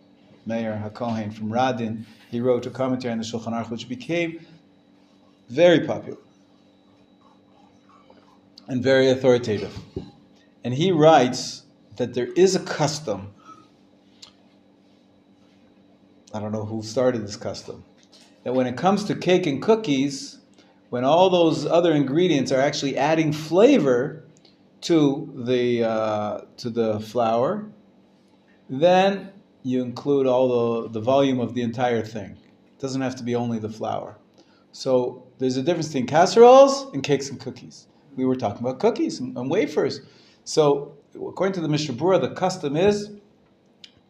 Speaker 1: Meir HaKohen from Radin. He wrote a commentary on the Shulchan Aruch, which became very popular and very authoritative. And he writes that there is a custom, I don't know who started this custom, that when it comes to cake and cookies, when all those other ingredients are actually adding flavor to the flour, then you include all the volume of the entire thing. It doesn't have to be only the flour. So there's a difference between casseroles and cakes and cookies. We were talking about cookies and wafers. So according to the Mishnah Brura, the custom is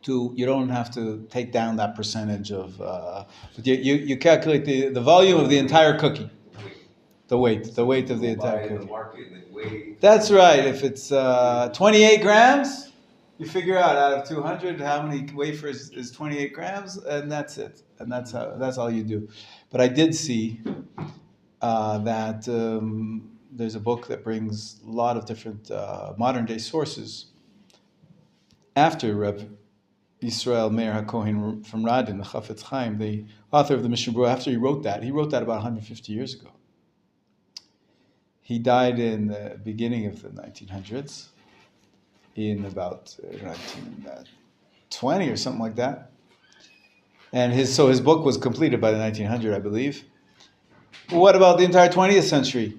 Speaker 1: you don't have to take down that percentage of, but you calculate the volume of the entire cookie. The weight of the entire cookie. That's right. If it's 28 grams, you figure out of 200 how many wafers is 28 grams, and that's it. And that's all you do. But I did see that there's a book that brings a lot of different modern day sources after Rabbi Yisrael Meir HaKohen from Radin, the Chafetz Chaim, the author of the Mishnah Brura. After he wrote that about 150 years ago. He died in the beginning of the 1900s, in about 1920 or something like that. And his book was completed by the 1900, I believe. What about the entire 20th century?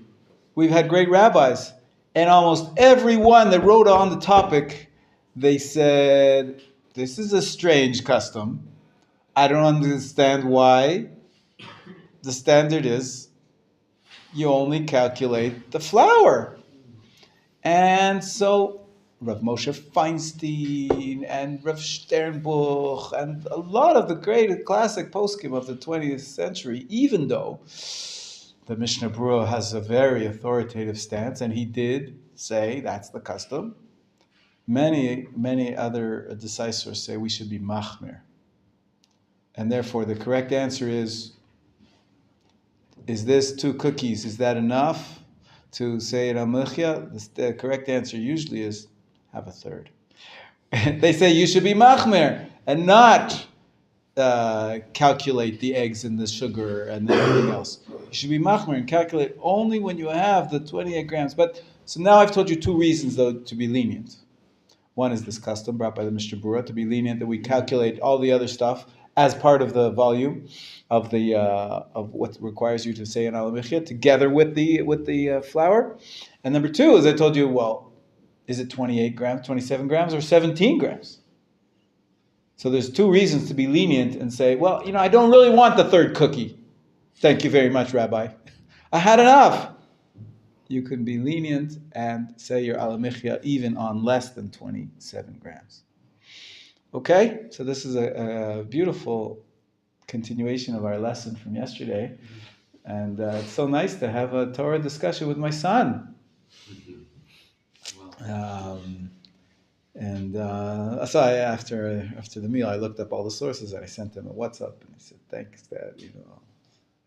Speaker 1: We've had great rabbis, and almost everyone that wrote on the topic, they said, this is a strange custom. I don't understand why. The standard is you only calculate the flour. And so Rav Moshe Feinstein and Rav Sternbuch and a lot of the great classic poskim of the 20th century, even though the Mishnah Brura has a very authoritative stance, and he did say that's the custom, many other decisors say we should be machmir. And therefore the correct answer is this 2 cookies, is that enough to say it al-michya? The correct answer usually is have a third. They say you should be machmir and not calculate the eggs and the sugar and everything else. You should be machmir and calculate only when you have the 28 grams. But so now I've told you 2 reasons, though, to be lenient. One is this custom brought by the Mishnah Brura, to be lenient, that we calculate all the other stuff as part of the volume of what requires you to say an al-michya together with the flour. And number 2, as I told you, well, is it 28 grams, 27 grams, or 17 grams? So there's 2 reasons to be lenient and say, well, I don't really want the 3rd cookie. Thank you very much, Rabbi. I had enough. You can be lenient and say your al-michya even on less than 27 grams. Okay, so this is a beautiful continuation of our lesson from yesterday. And it's so nice to have a Torah discussion with my son. So after the meal, I looked up all the sources and I sent him a WhatsApp and I said, "Thanks, Dad.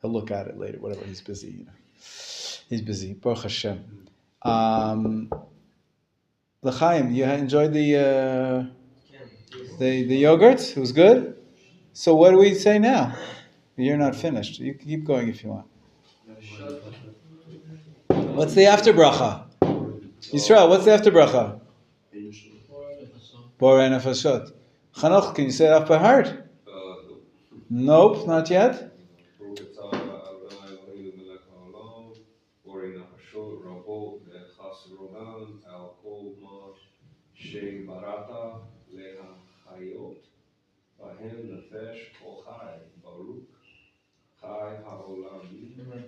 Speaker 1: He'll look at it later. Whatever. He's busy. He's busy. Baruch Hashem." L'chaim, you enjoyed the yogurt? It was good. So what do we say now? You're not finished. You can keep going if you want. What's the after bracha? Yisrael, what's the after bracha? Borei nefashot. Chanoch, can you say it off by heart? Nope, not yet.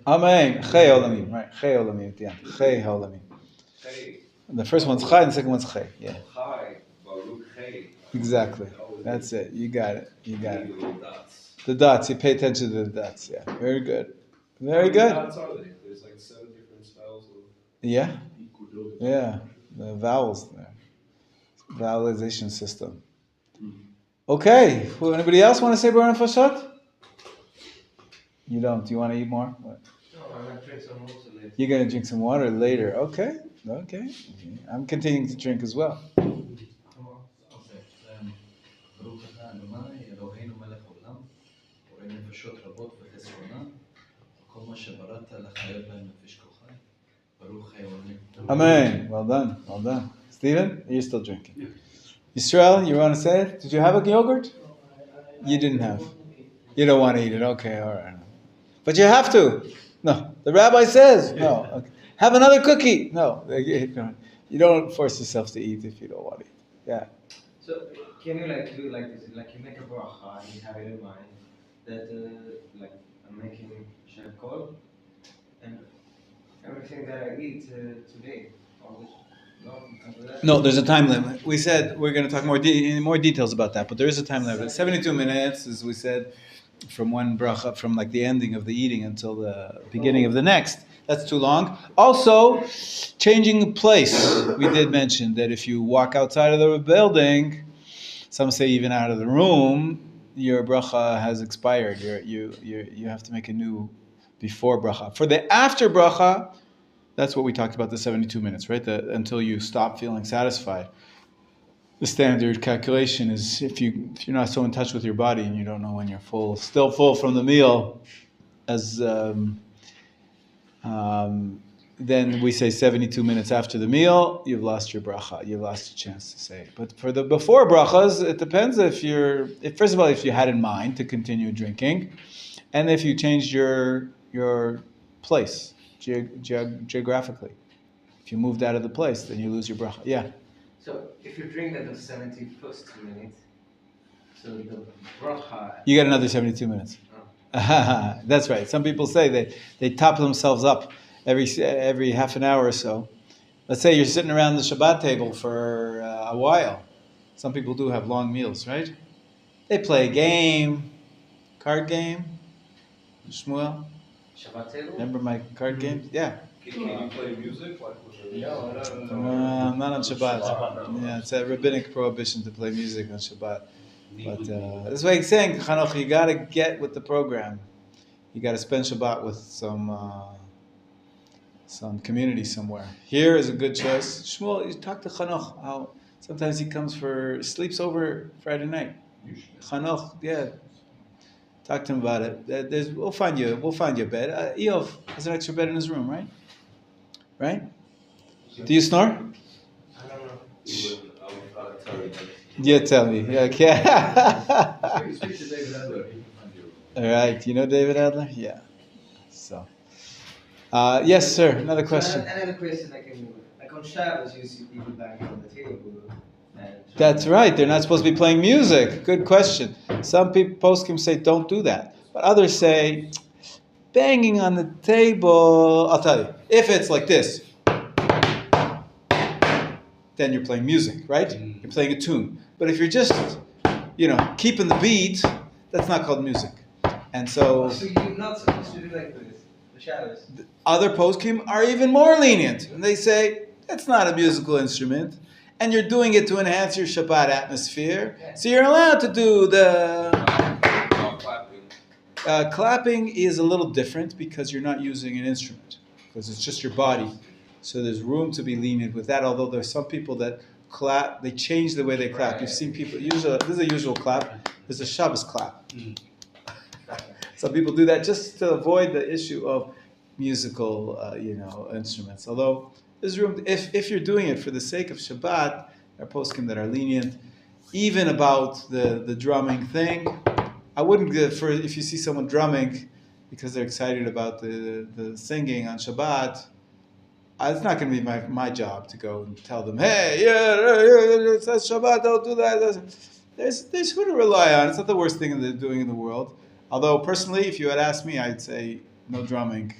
Speaker 1: Amen. Chai olamim, right? Chai olamim at the end. Chai olamim. The first one's chai and the second one's chai. Yeah. Exactly. That's it. You got it. The dots. You pay attention to the dots. Yeah. Very good. Very good.
Speaker 2: How many dots are they? There's like 7 different styles of.
Speaker 1: Yeah. Yeah. The vowels there. Vowelization system. Okay. Anybody else want to say Borei nefashot? You don't. Do you want to eat more? What?
Speaker 4: No, I'm going to drink some water later. You're
Speaker 1: going to drink some water later. Okay. I'm continuing to drink as well. Amen. Well done. Stephen, are you still drinking? Yisrael, you want to say it? Did you have a yogurt? You didn't have. You don't want to eat it. Okay, all right. But you have to. No, the rabbi says no. Okay. Have another cookie. No, you don't force yourself to eat if you don't want to eat. Yeah.
Speaker 4: So can you do like this? Like you make a bracha and you have it in mind that I'm making shekol and everything that I eat today.
Speaker 1: No, there's a time limit. We said we're going to talk more details about that, but there is a time limit. 72 minutes, as we said, from one bracha, from like the ending of the eating until the beginning of the next. That's too long. Also, changing place. We did mention that if you walk outside of the building, some say even out of the room, your bracha has expired. You have to make a new before bracha. For the after bracha, that's what we talked about, the 72 minutes, right? Until you stop feeling satisfied. The standard calculation is if you're not so in touch with your body and you don't know when you're still full from the meal, then we say 72 minutes after the meal, you've lost your bracha, you've lost a chance to say it. But for the before brachas, it depends first of all, if you had in mind to continue drinking, and if you changed your place geographically. If you moved out of the place, then you lose your bracha. Yeah.
Speaker 4: So if you drink at the 71st minute, so the bracha...
Speaker 1: You got another 72 minutes. Oh. That's right. Some people say they top themselves up every half an hour or so. Let's say you're sitting around the Shabbat table for a while. Some people do have long meals, right? They play a game, card game. Shmuel?
Speaker 4: Shabbat table?
Speaker 1: Remember my card games? Yeah.
Speaker 2: Can you play music?
Speaker 4: No.
Speaker 1: Not on Shabbat. Yeah, it's a rabbinic prohibition to play music on Shabbat. But that's why he's saying, Chanoch, you got to get with the program. You got to spend Shabbat with some community somewhere. Here is a good choice. Shmuel, you talk to Chanoch. How sometimes he sleeps over Friday night. Chanoch, yeah. Talk to him about it. We'll find you a bed. Eov has an extra bed in his room, right? Right? Do you snore?
Speaker 4: I don't know.
Speaker 1: You tell me. Okay. All right. You know David Adler? Yeah. So. Yes, sir. Another question.
Speaker 4: Another question like on Shabbos, you see people banging on the table.
Speaker 1: That's right. They're not supposed to be playing music. Good question. Some people poskim say don't do that, but others say banging on the table. I'll tell you. If it's like this, then you're playing music, right? You're playing a tune. But if you're just keeping the beat, that's not called music. And so
Speaker 4: So you're not supposed to do like this, the shadows.
Speaker 1: other poskim are even more lenient. And they say, it's not a musical instrument. And you're doing it to enhance your Shabbat atmosphere. So you're allowed to do the... clapping is a little different because you're not using an instrument. Because it's just your body. So there's room to be lenient with that. Although there's some people that clap, they change the way they clap. You've seen people, this is a usual clap. There's a Shabbos clap. Some people do that just to avoid the issue of musical, instruments. Although there's room, if you're doing it for the sake of Shabbat, there are poskim that are lenient, even about the drumming thing. I wouldn't if you see someone drumming because they're excited about the singing on Shabbat. It's not going to be my job to go and tell them, hey, it says Shabbat, don't do that. There's who to rely on. It's not the worst thing they're doing in the world. Although, personally, if you had asked me, I'd say no drumming.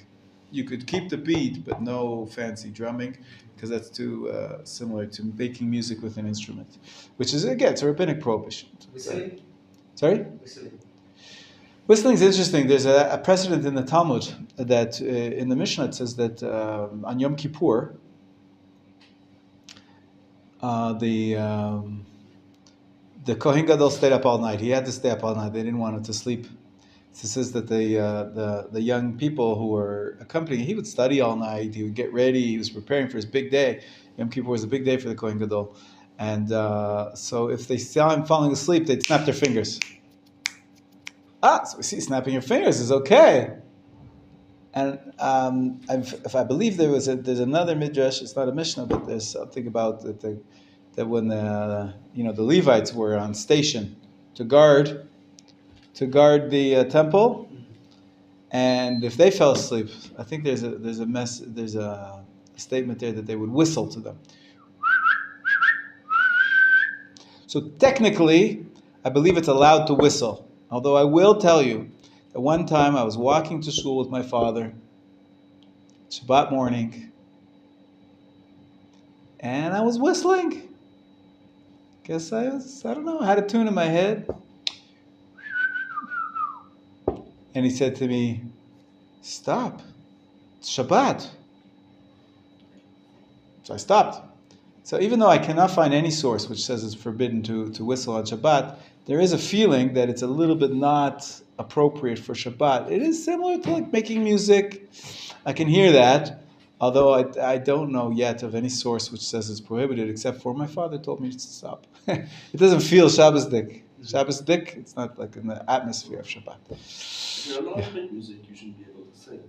Speaker 1: You could keep the beat, but no fancy drumming, because that's too similar to making music with an instrument, which is, again, it's a rabbinic prohibition.
Speaker 4: Whistling?
Speaker 1: Sorry?
Speaker 4: Whistling.
Speaker 1: Whistling is interesting. There's a precedent in the Talmud that in the Mishnah it says that on Yom Kippur, the Kohen Gadol stayed up all night. He had to stay up all night. They didn't want him to sleep. So it says that the young people who were accompanying, he would study all night. He would get ready. He was preparing for his big day. Yom Kippur was a big day for the Kohen Gadol, and so if they saw him falling asleep, they'd snap their fingers. So we see snapping your fingers is okay. And if I believe there's another midrash. It's not a Mishnah, but there's something about that when the Levites were on station to guard the temple, and if they fell asleep, I think there's a statement there that they would whistle to them. So technically, I believe it's allowed to whistle. Although I will tell you that one time I was walking to shul with my father, Shabbat morning, and I was whistling. Guess I don't know, I had a tune in my head. And he said to me, stop, it's Shabbat. So I stopped. So even though I cannot find any source which says it's forbidden to whistle on Shabbat, there is a feeling that it's a little bit not appropriate for Shabbat. It is similar to like making music. I can hear that, although I don't know yet of any source which says it's prohibited, except for my father told me to stop. It doesn't feel Shabbos-dik. Shabbos-dik, it's not like in the atmosphere of Shabbat.
Speaker 2: If you're allowed to make music, you shouldn't be able to sing.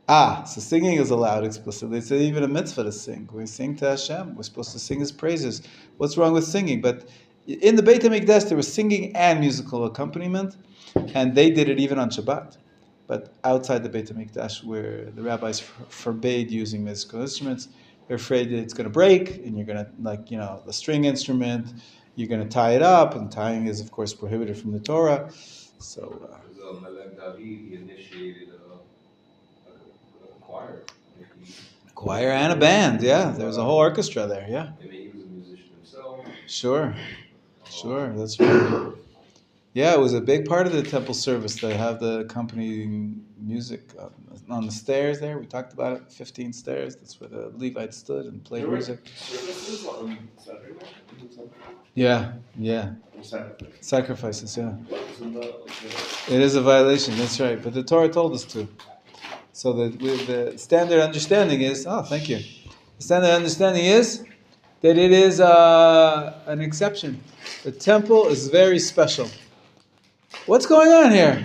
Speaker 1: So singing is allowed explicitly. It's even a mitzvah to sing. We sing to Hashem. We're supposed to sing His praises. What's wrong with singing? But in the Beit HaMikdash, there was singing and musical accompaniment, and they did it even on Shabbat. But outside the Beit HaMikdash, where the rabbis forbade using musical instruments, they're afraid that it's going to break, and you're going to, the string instrument, you're going to tie it up, and tying is, of course, prohibited from the Torah. So,
Speaker 3: Melech David, he initiated a choir.
Speaker 1: choir and a band, yeah. There was a whole orchestra there, yeah.
Speaker 3: I mean, he was a musician himself.
Speaker 1: Sure, that's right. Yeah, it was a big part of the temple service to have the accompanying music on the stairs there. We talked about it, 15 stairs. That's where the Levites stood and played music.
Speaker 2: Services on Saturday night?
Speaker 1: Yeah. Sacrifices, yeah. It is a violation, that's right. But the Torah told us to. So the standard understanding is, thank you. The standard understanding is that it is an exception. The temple is very special. What's going on here?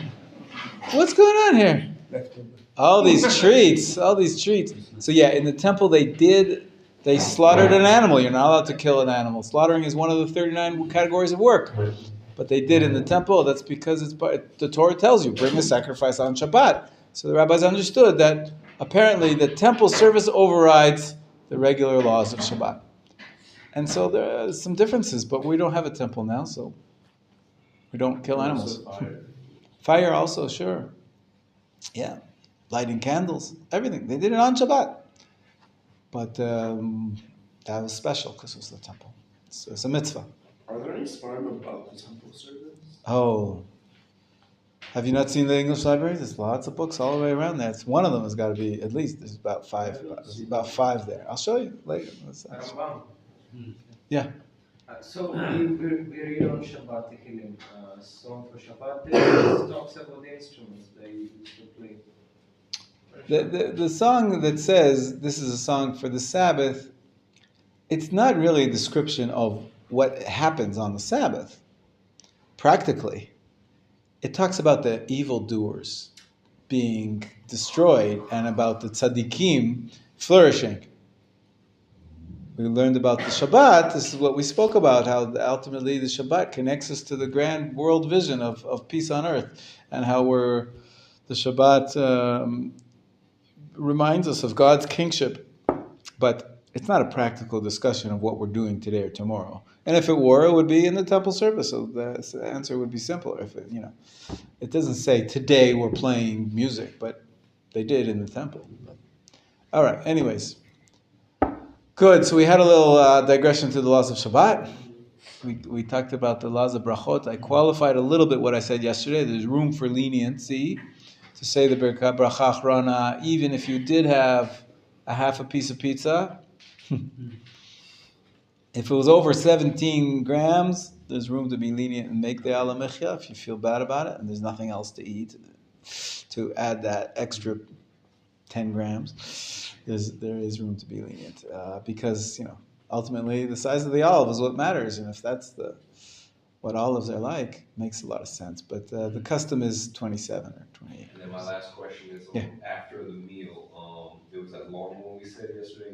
Speaker 1: All these treats. So yeah, in the temple they slaughtered an animal. You're not allowed to kill an animal. Slaughtering is one of the 39 categories of work. But they did in the temple. That's because the Torah tells you, bring a sacrifice on Shabbat. So the rabbis understood that apparently the temple service overrides the regular laws of Shabbat. And so there are some differences, but we don't have a temple now, so we don't kill animals. Fire also, sure. Yeah. Lighting candles, everything. They did it on Shabbat. But that was special because it was the temple. So it's a mitzvah.
Speaker 2: Are Are there any sparm about the temple service?
Speaker 1: Oh. Have you not seen the English library? There's lots of books all the way around there. It's, one of them has got to be, at least, there's about five. There's about five there. I'll show you later.
Speaker 4: Rambam.
Speaker 1: Yeah.
Speaker 4: So we read on Shabbat Tehillim, song for Shabbat. It talks about the instruments they used to play.
Speaker 1: The song that says this is a song for the Sabbath, it's not really a description of what happens on the Sabbath. Practically, it talks about the evildoers being destroyed and about the tzaddikim flourishing. We learned about the Shabbat. This is what we spoke about, how ultimately the Shabbat connects us to the grand world vision of peace on earth, and how the Shabbat reminds us of God's kingship. But it's not a practical discussion of what we're doing today or tomorrow. And if it were, it would be in the temple service. So the answer would be simpler. If it doesn't say today we're playing music, but they did in the temple. All right. Anyways, good. So we had a little digression to the laws of Shabbat. We talked about the laws of brachot. I qualified a little bit what I said yesterday. There's room for leniency to say the bracha achrona, even if you did have a half a piece of pizza. If it was over 17 grams, there's room to be lenient and make the ala mechya if you feel bad about it and there's nothing else to eat. To add that extra 10 grams, there is room to be lenient because ultimately the size of the olive is what matters, and if that's what olives are like, makes a lot of sense. But the custom is 27 or 28.
Speaker 3: And then my last question is after the meal, it was that long one we said yesterday.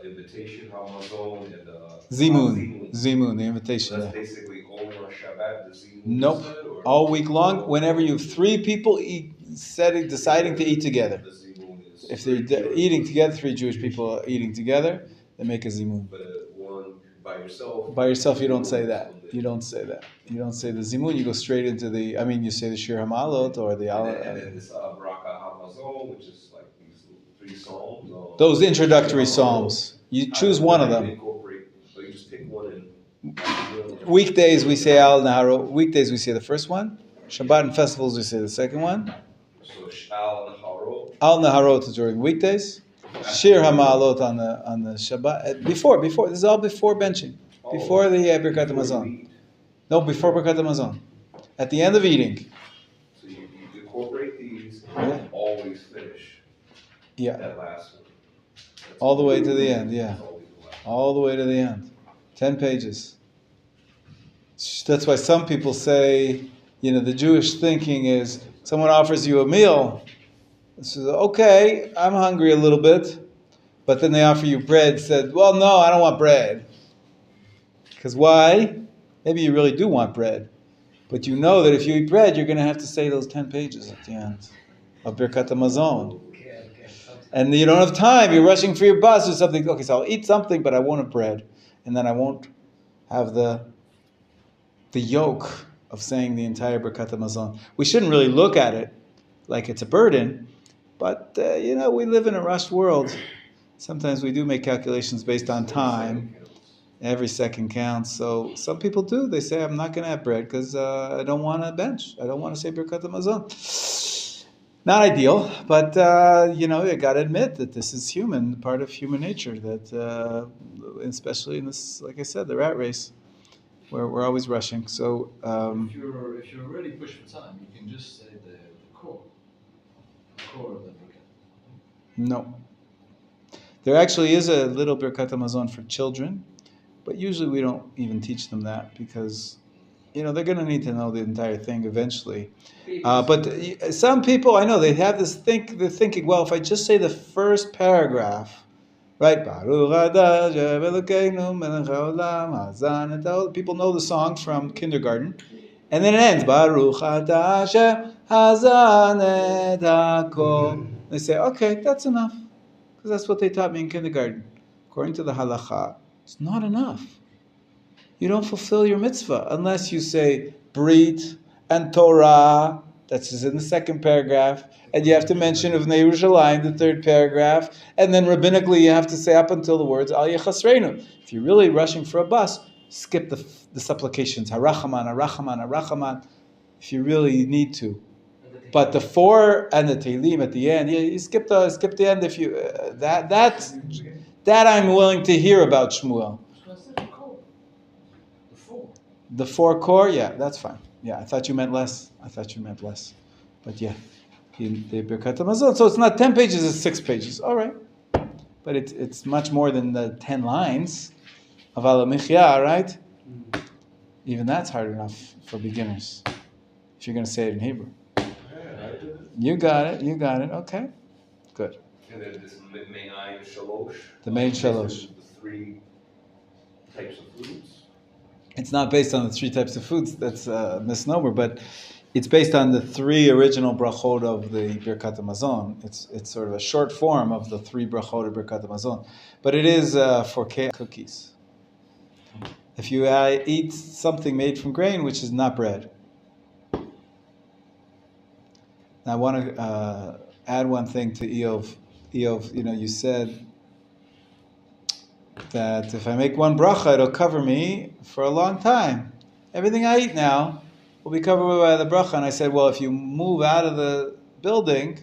Speaker 3: Invitation, Hamazon, and
Speaker 1: Zimun, the invitation.
Speaker 3: So that's basically only on Shabbat, the Zimun?
Speaker 1: Nope. All week long, whenever you have three people deciding to eat together.
Speaker 3: The Zimun is
Speaker 1: if they're eating together, three Jewish people are eating together, they make a Zimun.
Speaker 3: But one by yourself?
Speaker 1: By yourself, you don't say that. You don't say that. You don't say the Zimun, you go straight into you say the Shir HaMalot or the
Speaker 3: And then this Baraka Hamazon, which is like these 3 psalms.
Speaker 1: Those introductory psalms. You choose one of them.
Speaker 3: So you just pick one and
Speaker 1: Weekdays we say Al Naharo. Weekdays we say the first one. Shabbat and festivals we say the second one.
Speaker 3: So Al Naharot.
Speaker 1: Al Naharot is during weekdays. Shir HaMalot on the Shabbat. Before this is all before benching. Before the Birkat Hamazon. No, before Birkat Hamazon. At the end of eating.
Speaker 3: So you incorporate these and always finish that last one.
Speaker 1: All the way to the end, all the way to the end. 10 pages. That's why some people say, the Jewish thinking is, someone offers you a meal. Says, okay, I'm hungry a little bit. But then they offer you bread. Said, well, no, I don't want bread. Because why? Maybe you really do want bread. But you know that if you eat bread, you're going to have to say those 10 pages at the end of Birkat Hamazon. And you don't have time. You're rushing for your bus or something. Okay, so I'll eat something, but I won't have bread. And then I won't have the yoke of saying the entire Birkat Hamazon. We shouldn't really look at it like it's a burden. But, we live in a rushed world. Sometimes we do make calculations based on time. Every second counts. So some people do. They say, I'm not going to have bread because I don't want to bench. I don't want to say Birkat Hamazon. Not ideal, but, you got to admit that this is part of human nature, that especially in this, like I said, the rat race, where we're always rushing. So
Speaker 5: if you're really pushed for time, you can just say the core of the Birkat.
Speaker 1: No. There actually is a little Birkat Hamazon for children, but usually we don't even teach them that because, they're going to need to know the entire thing eventually. But some people, I know, they have they're thinking, well, if I just say the first paragraph, right? People know the song from kindergarten. And then it ends, Baruch atah Hashem hazan et hakol. They say, okay, that's enough. Because that's what they taught me in kindergarten. According to the halacha, it's not enough. You don't fulfill your mitzvah unless you say Brit and Torah. That's in the second paragraph. And you have to mention Uvnei Yerushalayim, the third paragraph. And then rabbinically you have to say up until the words Al Yechasreinu. If you're really rushing for a bus, skip the supplications, harachaman, harachaman, harachaman, if you really need to. But the 4 and the Tehillim at the end, yeah, you skip the end if you that I'm willing to hear about Shmuel. The 4 core, yeah, that's fine. Yeah, I thought you meant less. But yeah, the Birkat HaMazon. So it's not 10 pages; it's 6 pages. All right, but it's much more than the 10 lines of Al Michya, right? Even that's hard enough for beginners. If you're going to say it in Hebrew. You got it. Okay, good.
Speaker 3: And then this Me'ayin Shalosh.
Speaker 1: The Me'ayin Shalosh.
Speaker 3: The 3 types of foods.
Speaker 1: It's not based on the 3 types of foods. That's a misnomer, but it's based on the 3 original brachot of the Birkat HaMazon. It's sort of a short form of the 3 brachot of Birkat HaMazon, but it is for cookies. If you eat something made from grain, which is not bread. Now I want to add one thing to Eov. Eov, you said that if I make one bracha, it'll cover me for a long time. Everything I eat now will be covered by the bracha. And I said, well, if you move out of the building,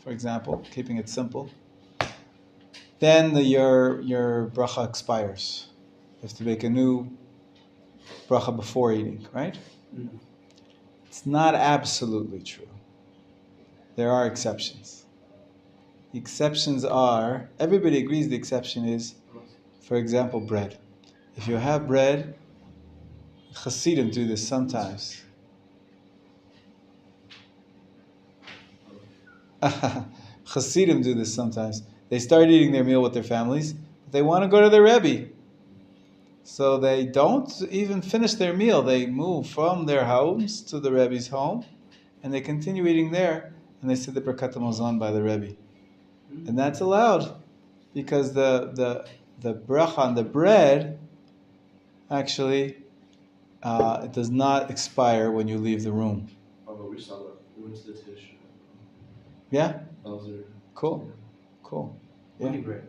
Speaker 1: for example, keeping it simple, then your bracha expires. You have to make a new bracha before eating, right? It's not absolutely true. There are exceptions. The exceptions are, everybody agrees the exception is, for example, bread. If you have bread, Hasidim do this sometimes. Hasidim do this sometimes. They start eating their meal with their families, but they want to go to their Rebbe. So they don't even finish their meal. They move from their homes to the Rebbe's home, and they continue eating there, and they say the Birkat HaMazon by the Rebbe. And that's allowed, because the bracha on the bread, actually, it does not expire when you leave the room.
Speaker 2: Oh, but we saw that. We went to the Tish.
Speaker 1: Yeah?
Speaker 2: Elzer.
Speaker 1: Cool. Yeah.
Speaker 6: Only bread.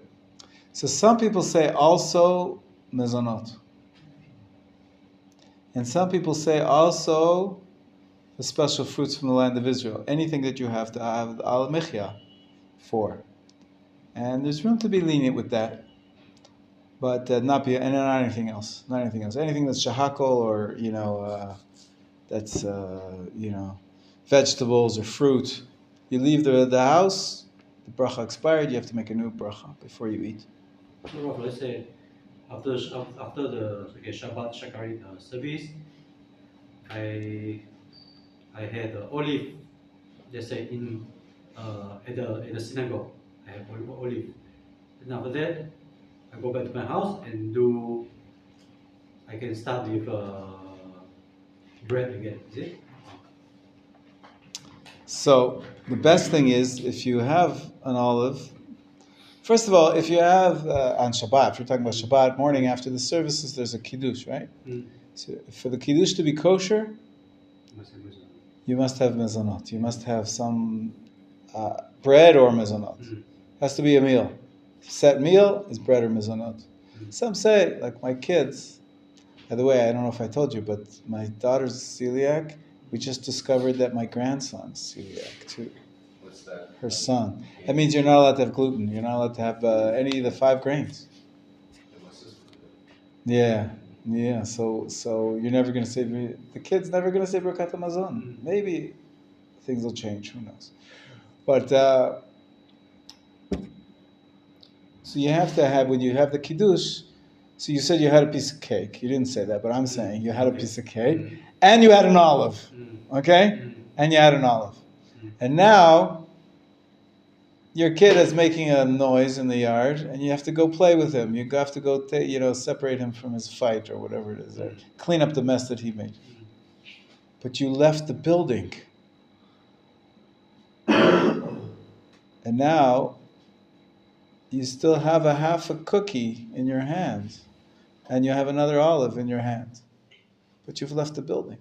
Speaker 1: So some people say also mezonot. And some people say also the special fruits from the land of Israel. Anything that you have to have al mechya for. And there's room to be lenient with that. But not anything else. Anything that's shahakol or, that's, vegetables or fruit. You leave the house, the bracha expired, you have to make a new bracha before you eat.
Speaker 6: So, let's say after the Shabbat Shakarit service, I had olive. Let's say at the synagogue, I have olive. And after that, I go back to my house and I can start with bread again. Is it?
Speaker 1: So the best thing is if you have an olive. First of all, if you have on Shabbat, if you're talking about Shabbat morning after the services, there's a kiddush, right? So for the kiddush to be kosher, you must have mezonot. You must have some bread or mezonot. Has to be a meal. Set meal is bread or mezonot. Some say, like my kids. By the way, I don't know if I told you, but my daughter's celiac. We just discovered that my grandson's celiac too.
Speaker 3: What's that?
Speaker 1: Her son. That means you're not allowed to have gluten. You're not allowed to have any of the 5 grains. Yeah. So you're never going to say, the kid's never going to say Birkat HaMazon. Maybe things will change. Who knows? But so you have to have, when you have the kiddush. So you said you had a piece of cake. You didn't say that, but I'm saying you had a piece of cake and you had an olive. Okay? And you had an olive. And now your kid is making a noise in the yard and you have to go play with him. You have to go separate him from his fight or whatever it is, or clean up the mess that he made. But you left the building. And now you still have a half a cookie in your hands. And you have another olive in your hand. But you've left the building.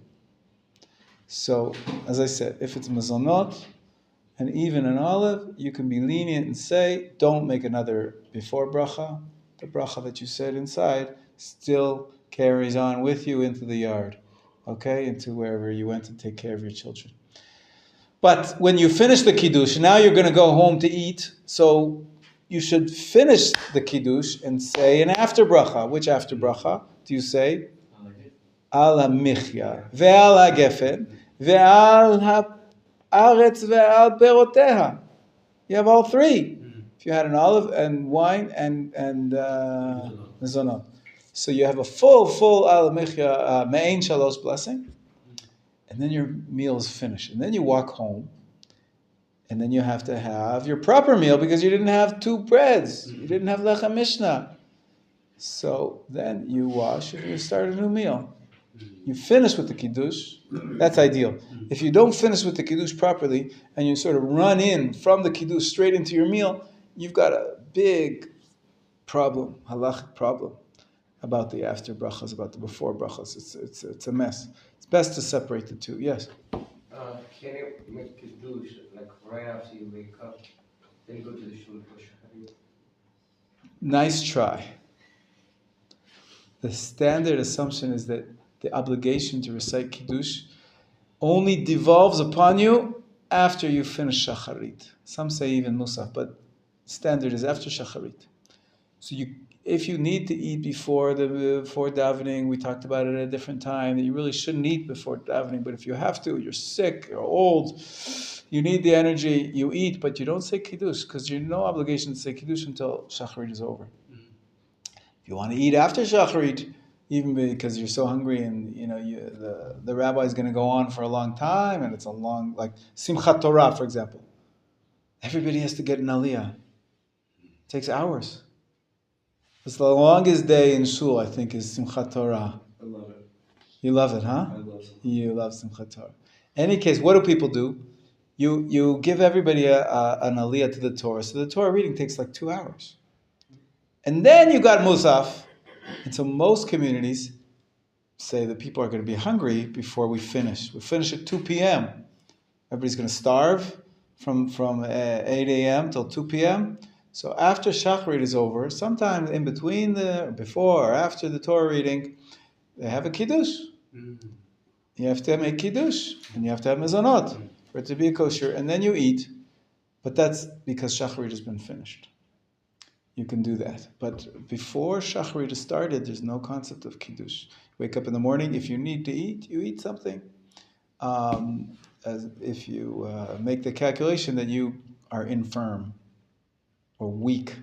Speaker 1: So, as I said, if it's mezonot, and even an olive, you can be lenient and say, don't make another before bracha. The bracha that you said inside still carries on with you into the yard, okay, into wherever you went to take care of your children. But when you finish the kiddush, now you're going to go home to eat. So you should finish the kiddush and say an after bracha. Which after bracha do you say? Al hamichya, ve'al hagefen, ve'al haaretz, ve'al peroteha. You have all three. If you had an olive and wine and mezonot. So you have a full al hamichya, me'ein shalosh blessing. And then your meal is finished. And then you walk home. And then you have to have your proper meal because you didn't have two breads. You didn't have lechem mishnah. So then you wash and you start a new meal. You finish with the kiddush. That's ideal. If you don't finish with the kiddush properly and you sort of run in from the kiddush straight into your meal, you've got a big problem, halachic problem, about the after brachas, about the before brachas. It's a mess. It's best to separate the two. Yes?
Speaker 4: Can you make kiddush like right after you wake up, then you go to the shul for shacharit?
Speaker 1: Nice try. The standard assumption is that the obligation to recite kiddush only devolves upon you after you finish shacharit. Some say even musaf, but standard is after shacharit. So if you need to eat before davening, we talked about it at a different time, that you really shouldn't eat before davening, but if you have to, you're sick, you're old, you need the energy, you eat, but you don't say kiddush, because you're no obligation to say kiddush until shacharit is over. If you want to eat after shacharit, even because you're so hungry and the rabbi is going to go on for a long time, and it's a long, like Simchat Torah, for example. Everybody has to get an aliyah. It takes hours. It's the longest day in shul, I think, is Simchat Torah.
Speaker 2: I love it.
Speaker 1: You love it, huh?
Speaker 2: I love it.
Speaker 1: You love Simchat Torah. In any case, what do people do? You give everybody an aliyah to the Torah. So the Torah reading takes like 2 hours. And then you got Musaf. And so most communities say that people are going to be hungry before we finish. We finish at 2 p.m. Everybody's going to starve from 8 a.m. till 2 p.m. So after shacharit is over, sometime in between before or after the Torah reading, they have a kiddush. You have to make kiddush, and you have to have mezonot for it to be a kosher, and then you eat. But that's because shacharit has been finished. You can do that. But before shacharit is started, there's no concept of kiddush. Wake up in the morning, if you need to eat, you eat something. As if you make the calculation that you are infirm or weak.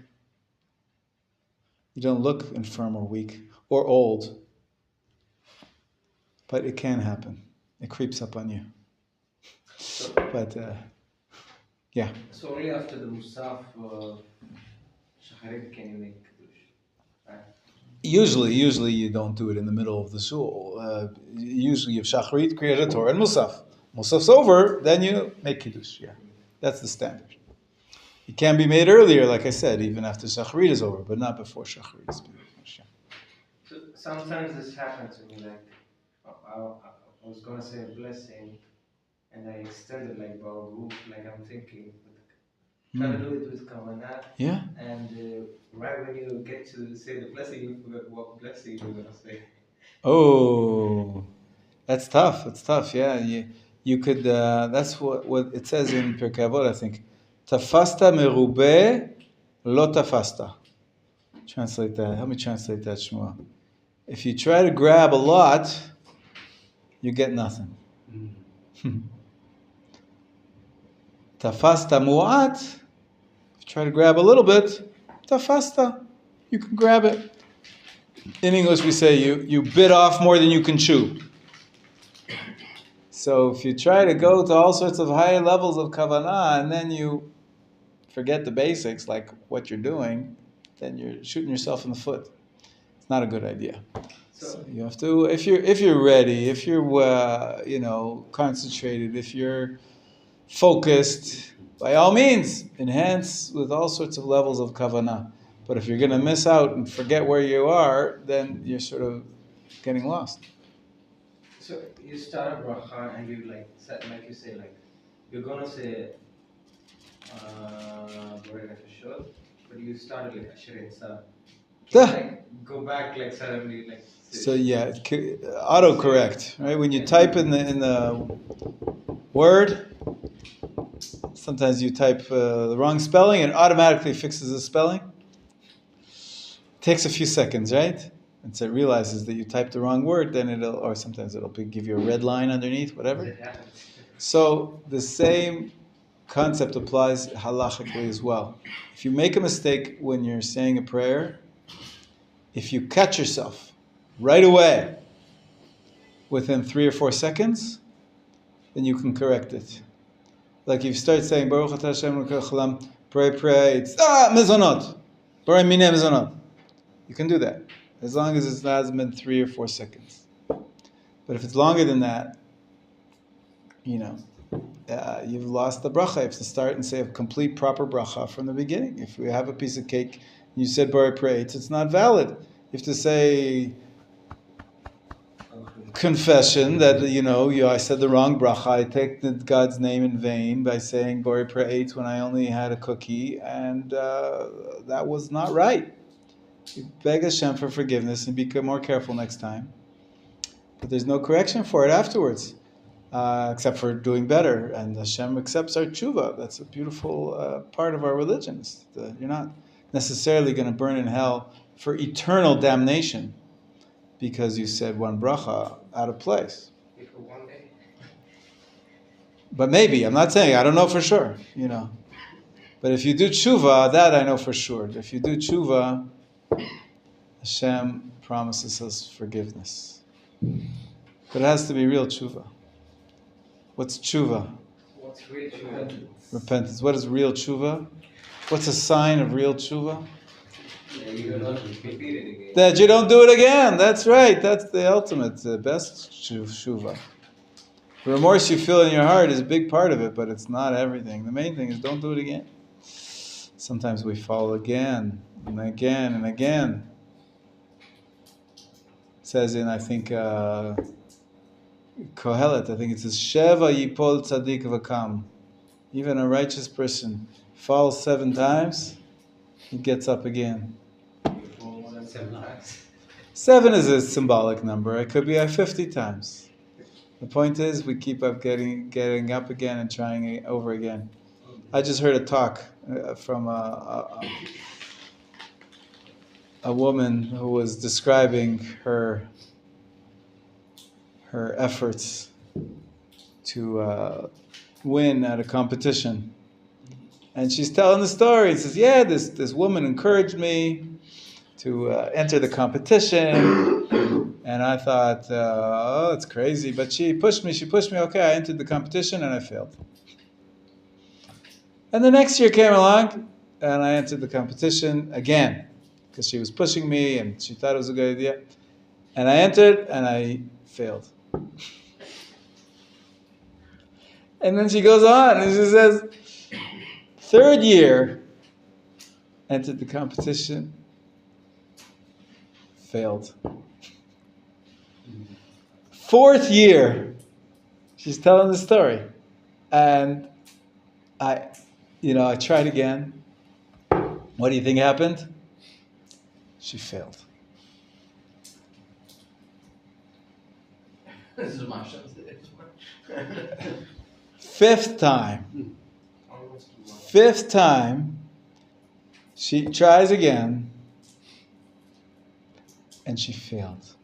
Speaker 1: You don't look infirm or weak or old. But it can happen. It creeps up on you. But, yeah.
Speaker 4: So only after the musaf shacharit can you make kiddush, right?
Speaker 1: Usually you don't do it in the middle of the shul. Usually you have shacharit, kriyat Torah, and musaf. Musaf's over, then you make kiddush. Yeah, that's the standard. It can be made earlier, like I said, even after shacharit is over, but not before shacharit is finished.
Speaker 4: So sometimes this happens to me, like I was gonna say a blessing, and I extended like Baruch, like I'm thinking, try to do it with kavanah.
Speaker 1: Yeah.
Speaker 4: And right when you get to say the blessing, you forget what blessing you're gonna say.
Speaker 1: Oh, that's tough. It's tough. Yeah, you could. That's what it says in Pirkei Avot, I think. Tafasta merube, lo tafasta. Translate that. Help me translate that, Shmuel. If you try to grab a lot, you get nothing. Tafasta mu'at. If you try to grab a little bit, tafasta. You can grab it. In English, we say you bit off more than you can chew. So if you try to go to all sorts of higher levels of kavanah and then you forget the basics, like what you're doing, then you're shooting yourself in the foot. It's not a good idea. So you have to, if you're ready, if you're concentrated, if you're focused, by all means, enhance with all sorts of levels of kavanah. But if you're going to miss out and forget where you are, then you're sort of getting lost.
Speaker 4: So you start a bracha and you like you say, like you're gonna say but you started like Asher Yitzah. Like, go back like suddenly like.
Speaker 1: So yeah, autocorrect, right? When you type in the word, sometimes you type the wrong spelling and it automatically fixes the spelling. Takes a few seconds, right? Once it realizes that you typed the wrong word, then or sometimes it'll give you a red line underneath, whatever. So the same concept applies halachically as well. If you make a mistake when you're saying a prayer, if you catch yourself right away, within 3 or 4 seconds, then you can correct it. Like if you start saying Baruch Atah Hashem Elokeinu Chalam, pray, it's mezonot, pray mineh mezonot. You can do that as long as it hasn't been 3 or 4 seconds. But if it's longer than that, you've lost the bracha. You have to start and say a complete proper bracha from the beginning. If we have a piece of cake and you said pray, it's not valid. You have to say confession that I said the wrong bracha. I take God's name in vain by saying Bori Pra'et when I only had a cookie, and that was not right. You beg Hashem for forgiveness and be more careful next time. But there's no correction for it afterwards, except for doing better. And Hashem accepts our tshuva. That's a beautiful part of our religion. You're not necessarily going to burn in hell for eternal damnation because you said one bracha out of place. But maybe, I'm not saying, I don't know for sure, But if you do tshuva, that I know for sure. If you do tshuva, Hashem promises us forgiveness. But it has to be real tshuva. What's tshuva?
Speaker 4: What's real tshuva?
Speaker 1: Repentance. What is real tshuva? What's a sign of real tshuva? That you don't do it again. That's right. That's the ultimate, the best tshuva. The remorse you feel in your heart is a big part of it, but it's not everything. The main thing is don't do it again. Sometimes we fall again and again and again. It says in, I think, Kohelet, I think it says, Sheva yipol tzaddik v'kam. Even a righteous person falls 7 times, he gets up again. 7 is a symbolic number. It could be 50 times. The point is, we keep up getting up again and trying it over again. I just heard a talk from a woman who was describing her efforts to win at a competition. And she's telling the story. She says, yeah, this woman encouraged me to enter the competition. And I thought, oh, it's crazy. But she pushed me. Okay, I entered the competition and I failed. And the next year came along and I entered the competition again because she was pushing me and she thought it was a good idea. And I entered and I failed. And then she goes on and she says, 3rd year, entered the competition, failed. 4th year, she's telling the story. And I tried again. What do you think happened? She failed.
Speaker 5: This is Machon's day.
Speaker 1: 5th time. 5th time, she tries again, and she failed.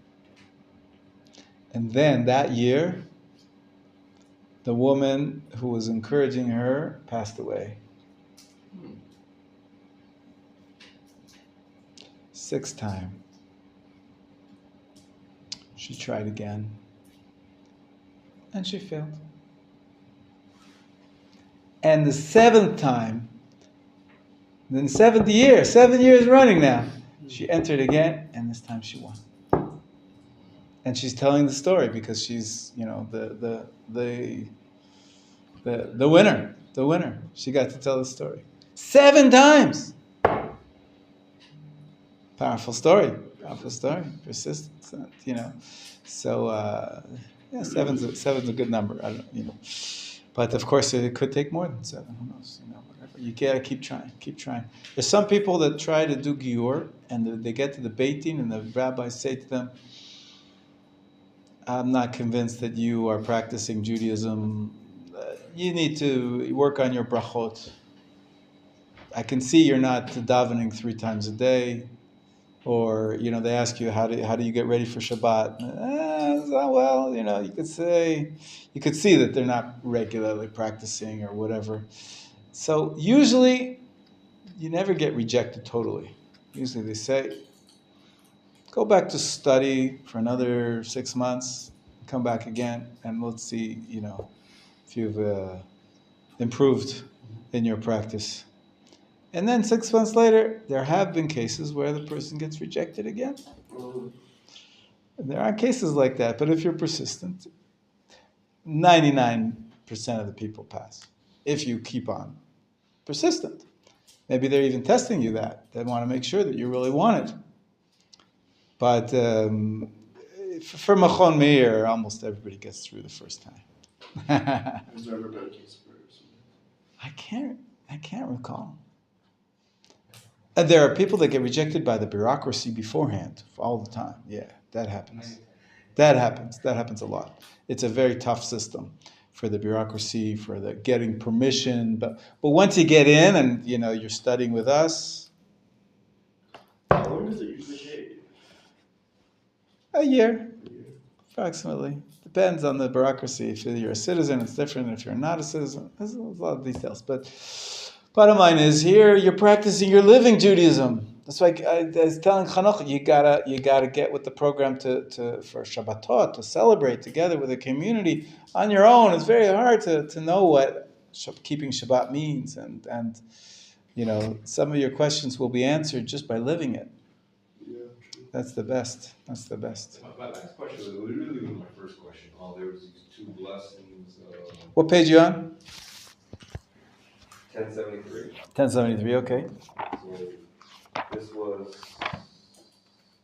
Speaker 1: And then that year, the woman who was encouraging her passed away. 6th time, she tried again, and she failed. And the 7th time, then 7th year, 7 years running now, she entered again, and this time she won. And she's telling the story because she's, the winner, She got to tell the story 7 times. Powerful story, persistence, So, seven's a good number. I don't, But of course, it could take more than 7. Who knows? You gotta keep trying. There's some people that try to do giur, and they get to the Beit Din, and the rabbis say to them, I'm not convinced that you are practicing Judaism. You need to work on your brachot. I can see you're not davening 3 times a day. Or, they ask you, how do you get ready for Shabbat? Well, you could see that they're not regularly practicing or whatever. So usually, you never get rejected totally. Usually they say, go back to study for another 6 months, come back again, and let's see, if you've improved in your practice. And then 6 months later, there have been cases where the person gets rejected again. There are cases like that, but if you're persistent, 99% of the people pass. If you keep on persistent. Maybe they're even testing you that. They want to make sure that you really want it. But for Machon Meir, almost everybody gets through the first time.
Speaker 2: Has there ever been a case where
Speaker 1: I can't recall. There are people that get rejected by the bureaucracy beforehand all the time. Yeah, that happens. That happens a lot. It's a very tough system for the bureaucracy, for the getting permission. But once you get in and you're studying with us,
Speaker 2: how long does it usually take?
Speaker 1: a year, approximately. Depends on the bureaucracy. If you're a citizen, it's different. If you're not a citizen, there's a lot of details. But bottom line is, here you're practicing, you're living Judaism. That's why I was telling Chanoch, you gotta get with the program for Shabbatot, to celebrate together with the community. On your own, it's very hard to know what keeping Shabbat means, and some of your questions will be answered just by living it.
Speaker 2: Yeah, true.
Speaker 1: That's the best.
Speaker 3: My last question was really my first question. There was these 2 blessings.
Speaker 1: What page are you on?
Speaker 3: 1073.
Speaker 1: 1073, okay.
Speaker 3: So this was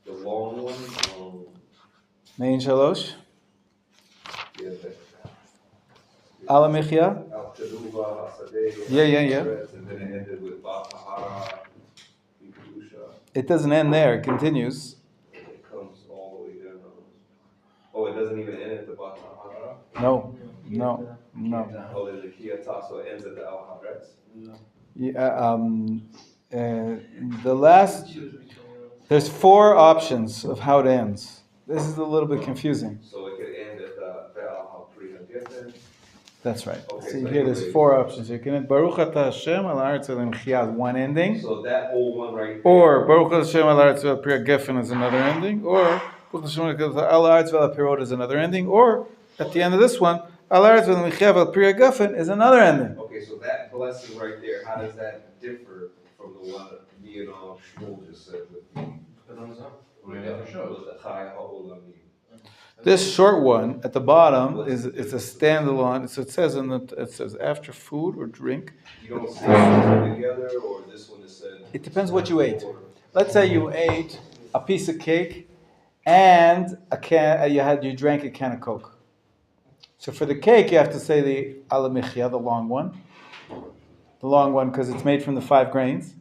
Speaker 3: the long one.
Speaker 1: Mein Shalosh.
Speaker 3: Yeah,
Speaker 1: Ala Michya.
Speaker 3: Al Teruva, Hasadeh.
Speaker 1: Yeah.
Speaker 3: And then it ended with Ba'ahara, Yikudusha.
Speaker 1: It doesn't end there. It continues.
Speaker 3: It comes all the way down. Oh, it doesn't even end at the Ba'ahara?
Speaker 1: No.
Speaker 3: Oh, there's a Kiyata, so it ends at the Al Hadretz?
Speaker 1: The last, there's 4 options of how it ends. This is a little bit confusing.
Speaker 3: So it could end at the Al Priya Geffen.
Speaker 1: That's right.
Speaker 3: Okay,
Speaker 1: See
Speaker 3: so
Speaker 1: here, there's 4 options. You can end Baruch Atah Hashem al Haaretz V'al Mechiyah, one ending.
Speaker 3: So that whole one right there.
Speaker 1: Or Baruch Atah Hashem al Haaretz V'al Priya Geffen is another ending. Or Baruch Hashem al Haaretz V'al Pirot is another ending. Or at the end of this one, Al Haaretz V'al Mechiyah V'al Priya Geffen is another ending.
Speaker 3: Okay, so that blessing right there, how does that differ from the one that me and Shmuel just said with the Chai Ha'olamim?
Speaker 1: This short one at the bottom is a standalone. So it says after food or drink.
Speaker 3: You don't see them together, or this one is said.
Speaker 1: It depends what you ate. Let's say you ate a piece of cake and you drank a can of Coke. So for the cake, you have to say the Ala Michya, the long one. The long one because it's made from the 5 grains,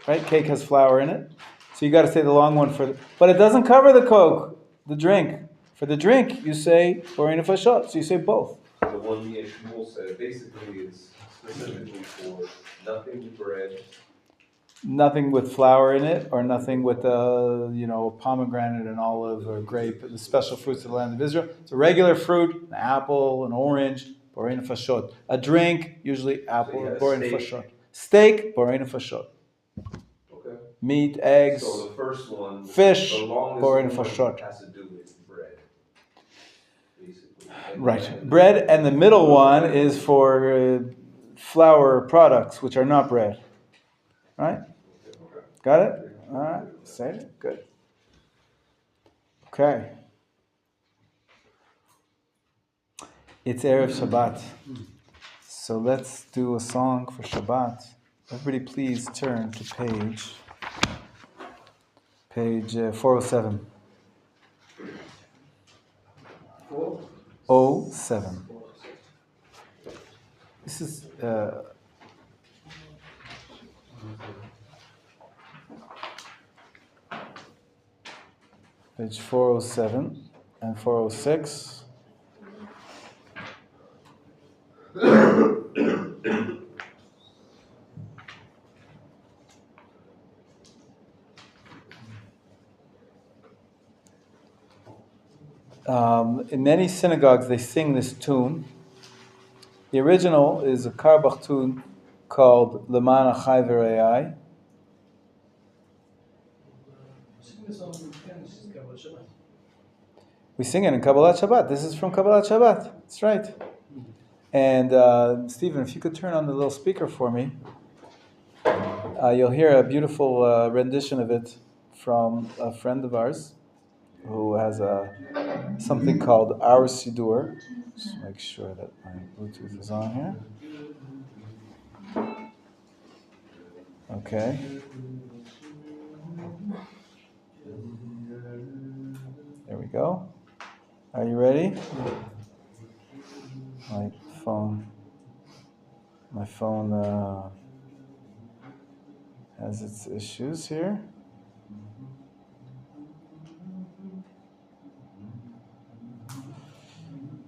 Speaker 1: right? Cake has flour in it. So you got to say the long one but it doesn't cover the Coke, the drink. For the drink, you say Borei Nefashot, so you say both.
Speaker 3: The one me and Shmuel said basically is specifically for nothing with bread.
Speaker 1: Nothing with flour in it, or nothing with pomegranate and olive or grape, the special fruits of the land of Israel. It's a regular fruit, an apple, an orange, Borei Nefashot. A drink, usually apple, Borei Nefashot. Steak, Borei Nefashot.
Speaker 3: Okay.
Speaker 1: Meat, eggs,
Speaker 3: so the first one,
Speaker 1: fish,
Speaker 3: the
Speaker 1: Borei Nefashot.
Speaker 3: Has to do with bread, basically.
Speaker 1: Right. Bread, and the middle one is for flour products, which are not bread. Right? Got it? All right. Say it. Good. Okay. It's Erev Shabbat. So let's do a song for Shabbat. Everybody please turn to page 407. 407. This is Page 407 and 406. In many synagogues, they sing this tune. The original is a Karbach tune called Leman Achai V'Rei. We sing it in Kabbalat Shabbat. This is from Kabbalat Shabbat. That's right. And Stephen, if you could turn on the little speaker for me, you'll hear a beautiful rendition of it from a friend of ours who has something called Our Sidur. Just make sure that my Bluetooth is on here. Okay. There we go. Are you ready? My phone has its issues here.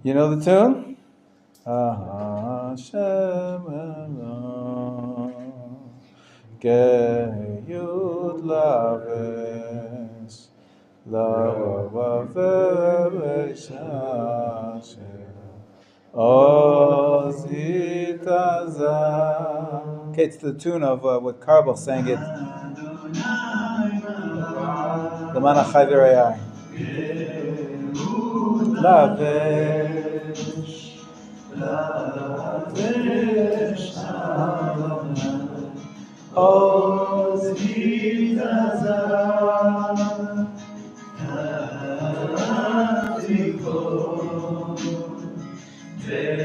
Speaker 1: You know the tune? Hashem Elohim Geyud Lavesh Lavavesh Ozitazah. Okay, it's the tune of what Karbach sang it. The Menachem Meir. Lavesh, Lavesh, Ozitazah, Atiko, Tevenatiko,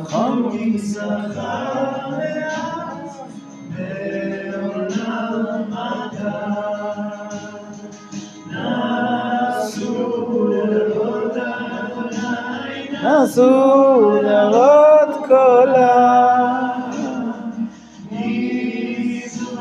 Speaker 1: Chom Yisachar, Me'olam Adar, Nasu Lerot Kolam, Nisu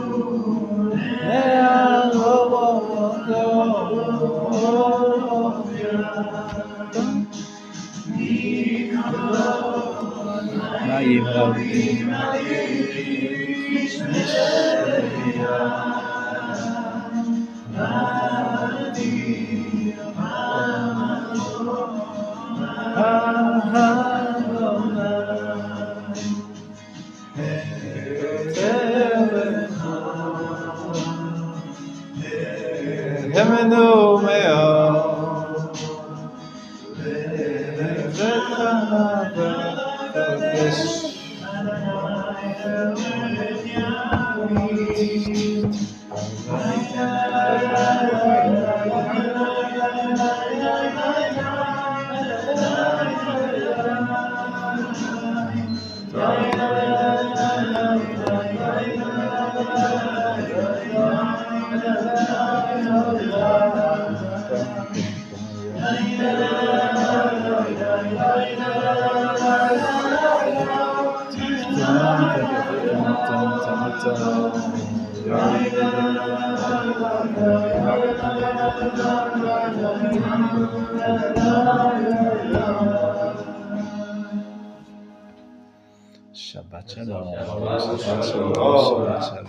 Speaker 1: Shabbat Shalom. Shabbat Shalom. Shabbat Shalom.